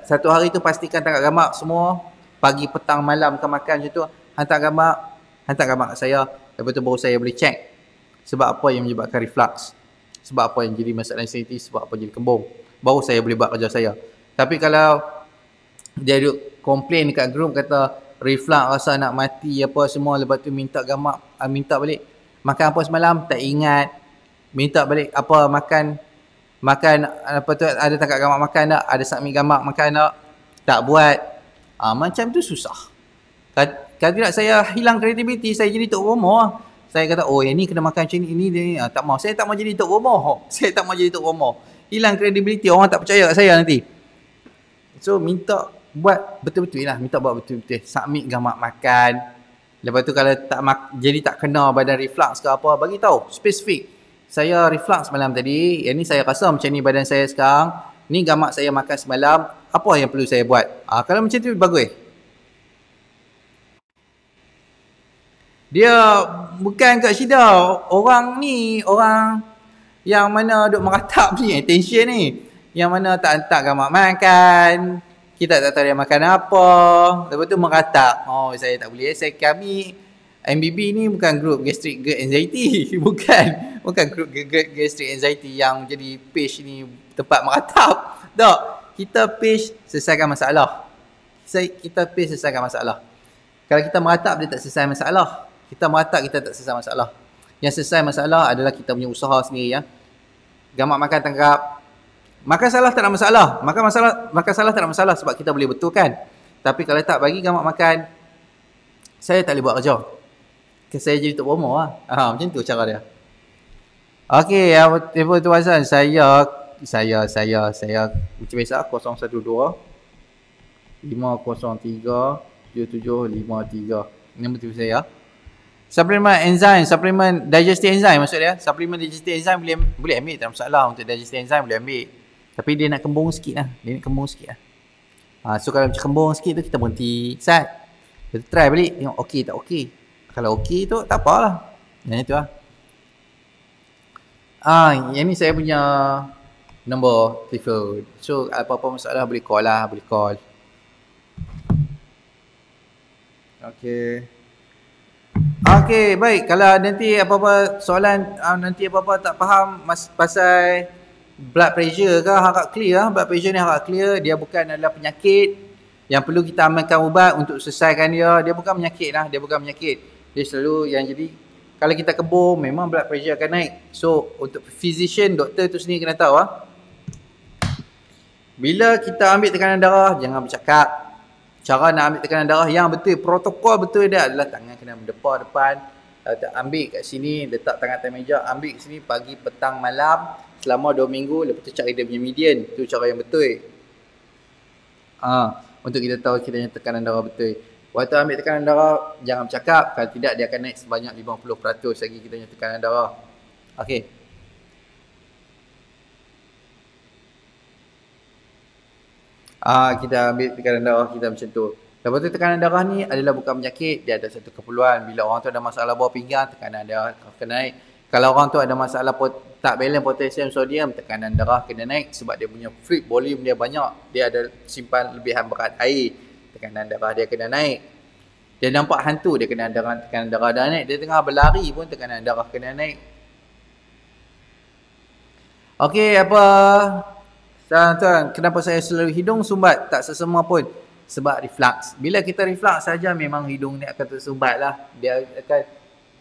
satu hari tu pastikan tangkap gambar semua, pagi, petang, malam makan macam tu, hantar gambar kat saya. Lepas tu baru saya boleh check sebab apa yang menyebabkan reflux, sebab apa yang jadi masalah anxiety, sebab apa jadi kembung. Baru saya boleh buat kerja saya. Tapi kalau dia duk komplain dekat group kata reflux, rasa nak mati semua, lepas tu minta gambar, minta balik makan apa semalam, tak ingat, minta balik makan tu, ada tangkap gambar makan tak, ada submit gambar makan tak buat. Macam tu susah. Kalau tidak saya hilang kredibiliti, saya jadi tok rumah. Saya kata yang ni kena makan macam ni, tak mau. Saya tak mau jadi tok rumah. Hilang kredibiliti, orang tak percaya kat saya nanti. So minta buat betul-betul lah, submit gambar makan. Lepas tu kalau jadi tak kena badan reflux ke apa, bagi tahu spesifik. Saya reflux malam tadi, yang ni saya rasa macam ni badan saya sekarang, ni gambar saya makan semalam, apa yang perlu saya buat. Kalau macam tu bagus. Dia bukan Kak Syida, orang yang mana duk meratap ni, attention ni, yang mana tak hantar gambar makan, kita tak tahu dia makan apa, lepas tu meratap. Saya tak boleh. Kami MBB ni bukan group gastric GERD anxiety. bukan group GERD gastric anxiety yang jadi page ni tempat meratap. Tak, kita page selesaikan masalah. Kalau kita meratap, dia tak selesai masalah. Kita meratap, kita tak selesai masalah. Yang selesai masalah adalah kita punya usaha sendiri ya. Gambar makan tangkap. Makan salah tak ada masalah. Makan salah tak ada masalah sebab kita boleh betulkan. Tapi kalau tak bagi gambar makan, saya tak boleh buat kerja. Saya jadi tok bomo lah. Macam tu cara dia. Okey, telefon tu Hasan. Saya macam biasa 012 503 7753. Nombor telefon saya. Suplemen digestive enzyme maksud dia. Suplemen digestive enzyme boleh ambil, tak ada masalah. Untuk digestive enzyme boleh ambil. Tapi dia nak kembung sikit lah. So kalau macam kembung sikit tu kita berhenti sat. Kita try balik, tengok okey tak okey. Kalau okey tu tak apalah. Yang itu lah. Yang ni saya punya nombor telefon. So apa-apa masalah boleh call lah, Okey. Okey, baik. Kalau nanti apa-apa soalan, nanti apa-apa tak faham pasal blood pressure ke, harap clear lah. Blood pressure ni harap clear. Dia bukan adalah penyakit yang perlu kita amalkan ubat untuk selesaikan dia. Dia bukan penyakit lah. Dia bukan penyakit. Dia selalu yang jadi, kalau kita kebur, memang blood pressure akan naik. So, untuk physician, doktor tu sendiri kena tahu lah. Bila kita ambil tekanan darah, jangan bercakap. Cara nak ambil tekanan darah yang betul, protokol betul dia adalah tangan kena mendepar depan. Ambil kat sini, letak tangan atas meja, ambil kat sini pagi, petang, malam selama 2 minggu, lepas tu cari dia punya median. Itu cara yang betul. Untuk kita tahu kita punya tekanan darah betul. Waktu ambil tekanan darah, jangan bercakap. Kalau tidak, dia akan naik sebanyak 50% lagi kita punya tekanan darah. Okey. Kita ambil tekanan darah kita macam tu. Lepas tu tekanan darah ni adalah bukan penyakit, dia ada satu keperluan. Bila orang tu ada masalah bawah pinggang, tekanan darah kena naik. Kalau orang tu ada masalah tak balance potasium sodium, tekanan darah kena naik sebab dia punya fluid volume dia banyak. Dia ada simpan lebihan berat air. Tekanan darah dia kena naik. Dia nampak hantu, dia kena tekanan darah dah naik. Dia tengah berlari pun tekanan darah kena naik. Okey, apa? Tuan-tuan, kenapa saya selalu hidung sumbat? Tak sesama pun. Sebab reflux. Bila kita reflux saja memang hidung ni akan tersumbat lah. Dia akan,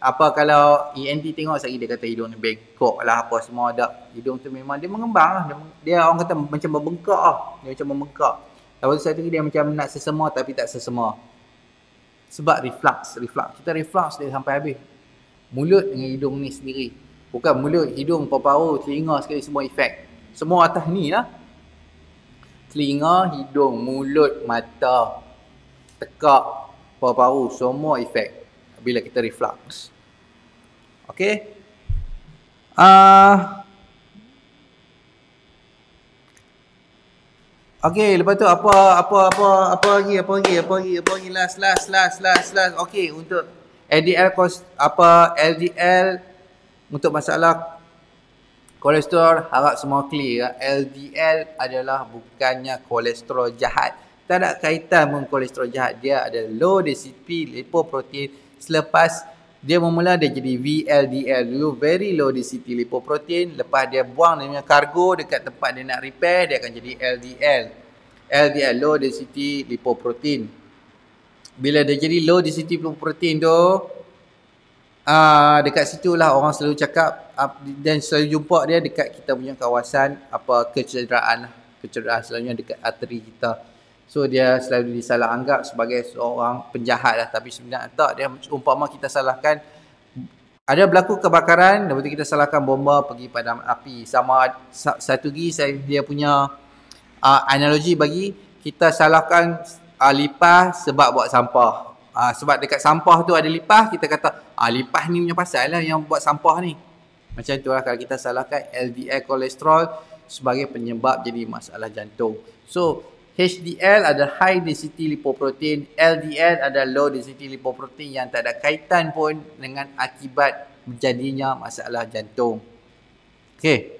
apa kalau ENT tengok sekali dia kata hidung ni bengkok lah apa semua ada. Hidung tu memang dia mengembang lah. Dia orang kata macam membengkak lah. Dia macam membengkak. Lepas tu satu dia macam nak sesama tapi tak sesama. Sebab reflux. Kita reflux dia sampai habis. Mulut dengan hidung ni sendiri. Bukan mulut, hidung, paru-paru, telinga sekali semua efek. Semua atas ni lah. Telinga, hidung, mulut, mata, tekak, paru-paru, semua efek bila kita reflux. Okey. Okey, lepas tu apa lagi last. Okey, untuk LDL LDL untuk masalah kolesterol, harap semua clear. LDL adalah bukannya kolesterol jahat. Tak ada kaitan dengan kolesterol jahat. Dia ada low density lipoprotein. Selepas dia memula dia jadi VLDL dulu, very low density lipoprotein. Lepas dia buang dia punya kargo dekat tempat dia nak repair, dia akan jadi LDL. LDL, low density lipoprotein. Bila dia jadi low density lipoprotein tu, dekat situlah orang selalu cakap dan selalu jumpa dia dekat kita punya kawasan kecederaan selalunya dekat arteri kita. So dia selalu disalah anggap sebagai seorang penjahat lah, tapi sebenarnya tak. Dia umpama kita salahkan ada berlaku kebakaran, lepas tu kita salahkan bomba pergi padam api. Sama satu lagi dia punya analogi bagi kita salahkan lipas sebab buat sampah. Sebab dekat sampah tu ada lipas, kita kata lipas ni punya pasal lah yang buat sampah ni. Macam itulah kalau kita salahkan LDL kolesterol sebagai penyebab jadi masalah jantung. So HDL ada high density lipoprotein, LDL ada low density lipoprotein yang tak ada kaitan pun dengan akibat berjadinya masalah jantung. Okey.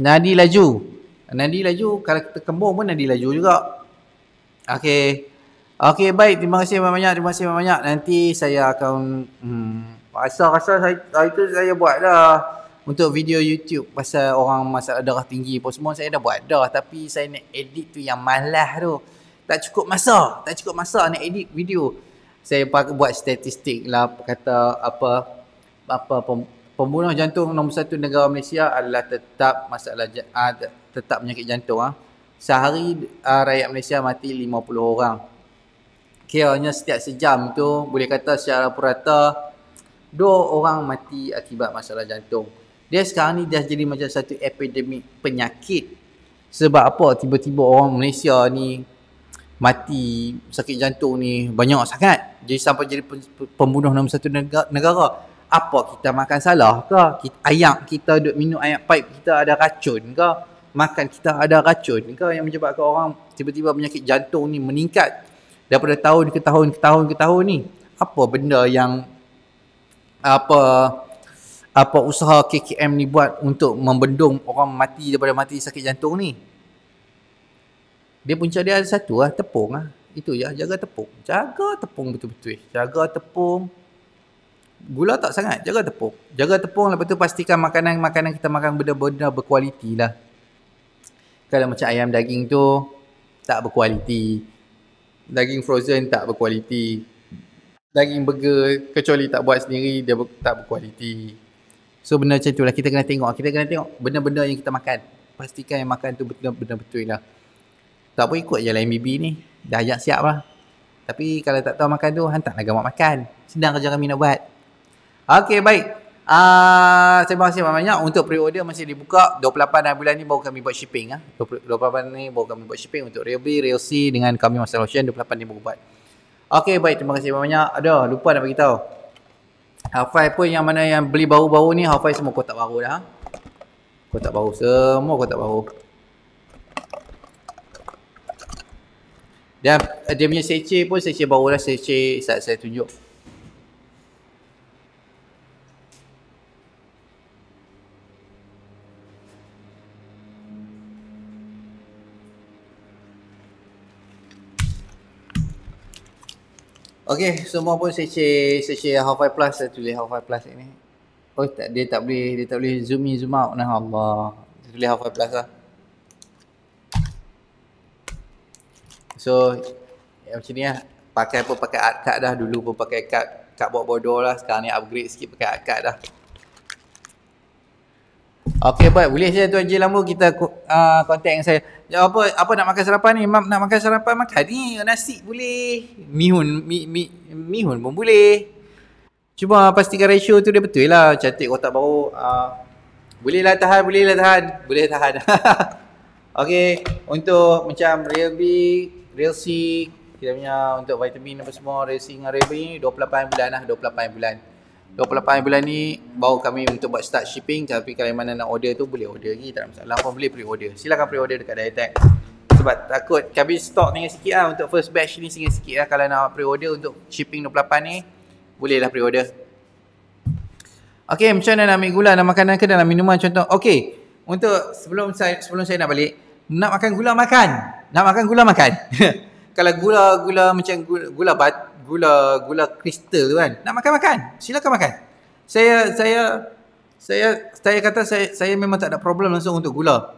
Nadi laju kalau kita kembung pun nadi laju juga. Okey, baik. Terima kasih banyak. Nanti saya akan rasa saya itu saya buat dah untuk video YouTube pasal orang masalah darah tinggi pun semua saya dah buat dah, tapi saya nak edit tu yang malas tu. Tak cukup masa nak edit video. Saya buat statistik lah, kata pembunuh jantung nombor 1 negara Malaysia adalah tetap tetap penyakit jantung. Sehari rakyat Malaysia mati 50 orang. Kiranya setiap sejam tu boleh kata secara purata 2 orang mati akibat masalah jantung. Dia sekarang ni dah jadi macam satu epidemik penyakit. Sebab apa tiba-tiba orang Malaysia ni mati sakit jantung ni banyak sangat. Jadi sampai jadi pembunuh nombor 1 negara. Apa kita makan salah ke? Ayak kita duk minum ayak pipe kita ada racun ke? Makan kita ada racun ke yang menyebabkan orang tiba-tiba penyakit jantung ni meningkat daripada tahun ke tahun ni? Apa benda yang apa usaha KKM ni buat untuk membendung orang mati daripada mati sakit jantung ni? Dia punca dia ada satu lah, tepung lah. Itu je, jaga tepung. Jaga tepung betul-betul. Jaga tepung. Gula tak sangat, jaga tepung. Jaga tepung, lepas tu pastikan makanan kita makan benda-benda berkualiti lah. Kalau macam ayam daging tu, tak berkualiti. Daging frozen tak berkualiti. Daging burger, kecuali tak buat sendiri, dia tak berkualiti. So benda macam tu lah, kita kena tengok benda-benda yang kita makan. Pastikan yang makan tu benda betul lah. Tak boleh ikut je lah MBB ni. Dah ajak siap lah. Tapi kalau tak tahu makan tu, hantarlah gamak makan. Sedang kerja kami nak buat. Okey, baik. Terima kasih banyak. Untuk pre-order masih dibuka. 28 bulan ni baru kami buat shipping. 28 ni baru kami buat shipping untuk Real B, Real C dengan kami Master Lotion. 28 ni baru buat. Okey, baik. Terima kasih banyak. Ada, lupa nak beritahu. Hafai pun yang mana yang beli baru-baru ni, Hafai semua kotak baru dah. Kotak baru. Semua kotak baru. Dan dia punya seceh pun seceh baru lah. Seceh saya tunjuk. Okey, semua pun seceh Hafai Plus. Saya tulis Hafai Plus ini. Oh, dia tak boleh zoom in zoom out. Nah Allah. Saya tulis Hafai Plus lah. So, macam ni lah. Pakai art card dah. Dulu pun pakai card buat bodoh lah. Sekarang ni upgrade sikit pakai art card dah. Okey, baik. Boleh saya Tuan Haji Lambu kita kontak dengan saya. Ya, apa nak makan sarapan ni? Nak makan sarapan makan ni. Nasi boleh. Mihun pun boleh. Cuma pastikan ratio tu dia betul lah. Cantik kotak baru. Boleh tahan. Boleh tahan. Okey, untuk macam Real B, Real C, kita punya untuk vitamin apa semua, Real C dengan Real B ni 28 bulan lah. 28 bulan. 28 bulan ni baru kami untuk buat start shipping. Tapi kalau mana nak order tu boleh order lagi, tak ada masalah pun, boleh pre-order. Silakan pre-order dekat Dietech. Sebab takut kami stok tinggal sikit lah. Untuk first batch ni tinggal sikit lah. Kalau nak pre-order untuk shipping 28 ni, bolehlah pre-order. Okey, macam mana nak ambil gula dalam makanan ke dalam minuman contoh? Okey, untuk sebelum saya nak balik, nak makan gula makan. Nak makan gula makan. Kalau gula macam gula kristal tu kan, nak makan. Silakan makan. Saya kata saya memang tak ada problem langsung untuk gula.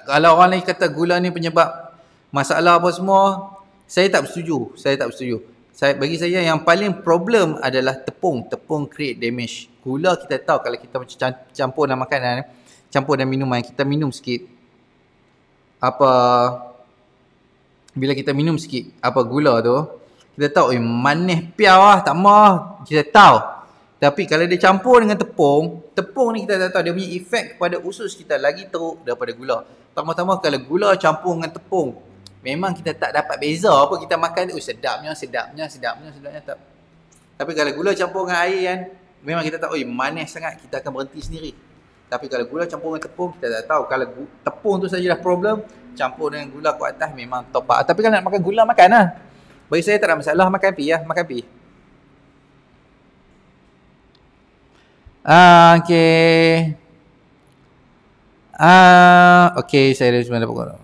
Kalau orang lain kata gula ni penyebab masalah apa semua, saya tak bersetuju. Bagi saya yang paling problem adalah tepung. Tepung create damage. Gula kita tahu kalau kita macam campur dalam makanan, campur dalam minuman, kita minum sikit. Bila kita minum sikit gula tu, kita tahu manis piau lah, tak mah. Kita tahu. Tapi kalau dia campur dengan tepung ni kita tak tahu dia punya efek kepada usus kita lagi teruk daripada gula. Pertama-tama kalau gula campur dengan tepung, memang kita tak dapat beza apa kita makan tu. Sedapnya tak. Tapi kalau gula campur dengan air kan, memang kita tahu manis sangat, kita akan berhenti sendiri. Tapi kalau gula campur dengan tepung, kita tak tahu. Kalau tepung tu sajalah problem, campur dengan gula kat atas memang top up. Tapi kalau nak makan gula, makan lah. Bagi saya tak ada masalah, makan pi lah, makan pi. Okey. Okey, saya dah sebenarnya dapat.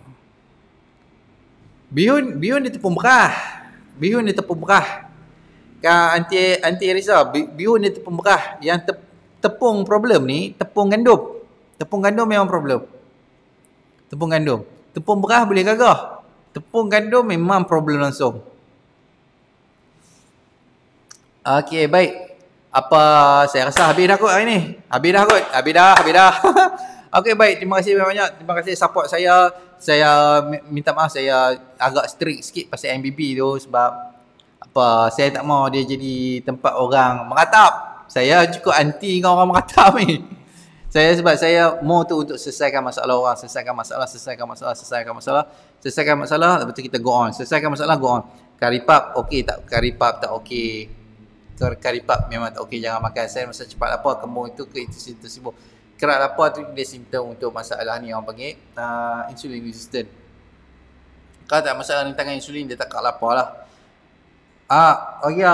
Bihun dia tepung berah. Anti Riza, bihun dia tepung berah. Yang tepung problem ni, tepung gandum. Tepung gandum memang problem. Tepung berah boleh gagah. Tepung gandum memang problem langsung. Okey, baik. Saya rasa habis dah kot hari ni. Habis dah. Okey, baik. Terima kasih banyak. Terima kasih support saya. Saya minta maaf, saya agak strict sikit pasal MBB tu sebab saya tak mahu dia jadi tempat orang meratap. Saya cukup anti dengan orang meratap ni. Sebab saya mau tu untuk selesaikan masalah orang, selesaikan masalah, lepas tu kita go on. Selesaikan masalah, go on. Karipap okey tak? Karipap tak okey. Karipap memang tak okey, jangan makan. Saya masa cepat lapar, kembung itu ke itu sibuk. Kerak lapar tu dia simptom untuk masalah ni orang panggil insulin resistant. Kalau tak masalah rintangan insulin, dia tak lapar lah.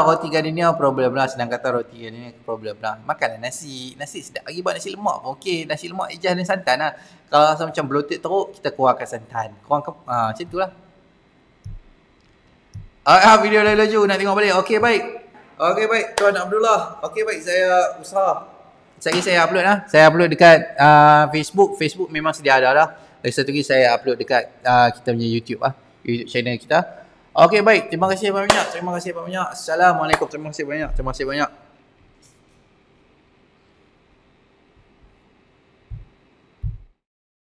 Roti gardenia problem lah. Senang kata roti gardenia problem lah. Makanlah nasi sedap lagi, buat nasi lemak pun okey. Nasi lemak ijaz dan santan lah. Kalau rasa macam bloated teruk, kita kurangkan santan. Macam tu lah. Video dah laju nak tengok balik. Okey baik. Okey baik Tuan Abdullah. Okey baik, saya usaha. Saya upload lah. Saya upload dekat Facebook. Facebook memang sedia ada dah. Lagi satu lagi saya upload dekat kita punya YouTube lah. YouTube channel kita. Okey baik. Terima kasih banyak. Assalamualaikum. Terima kasih banyak.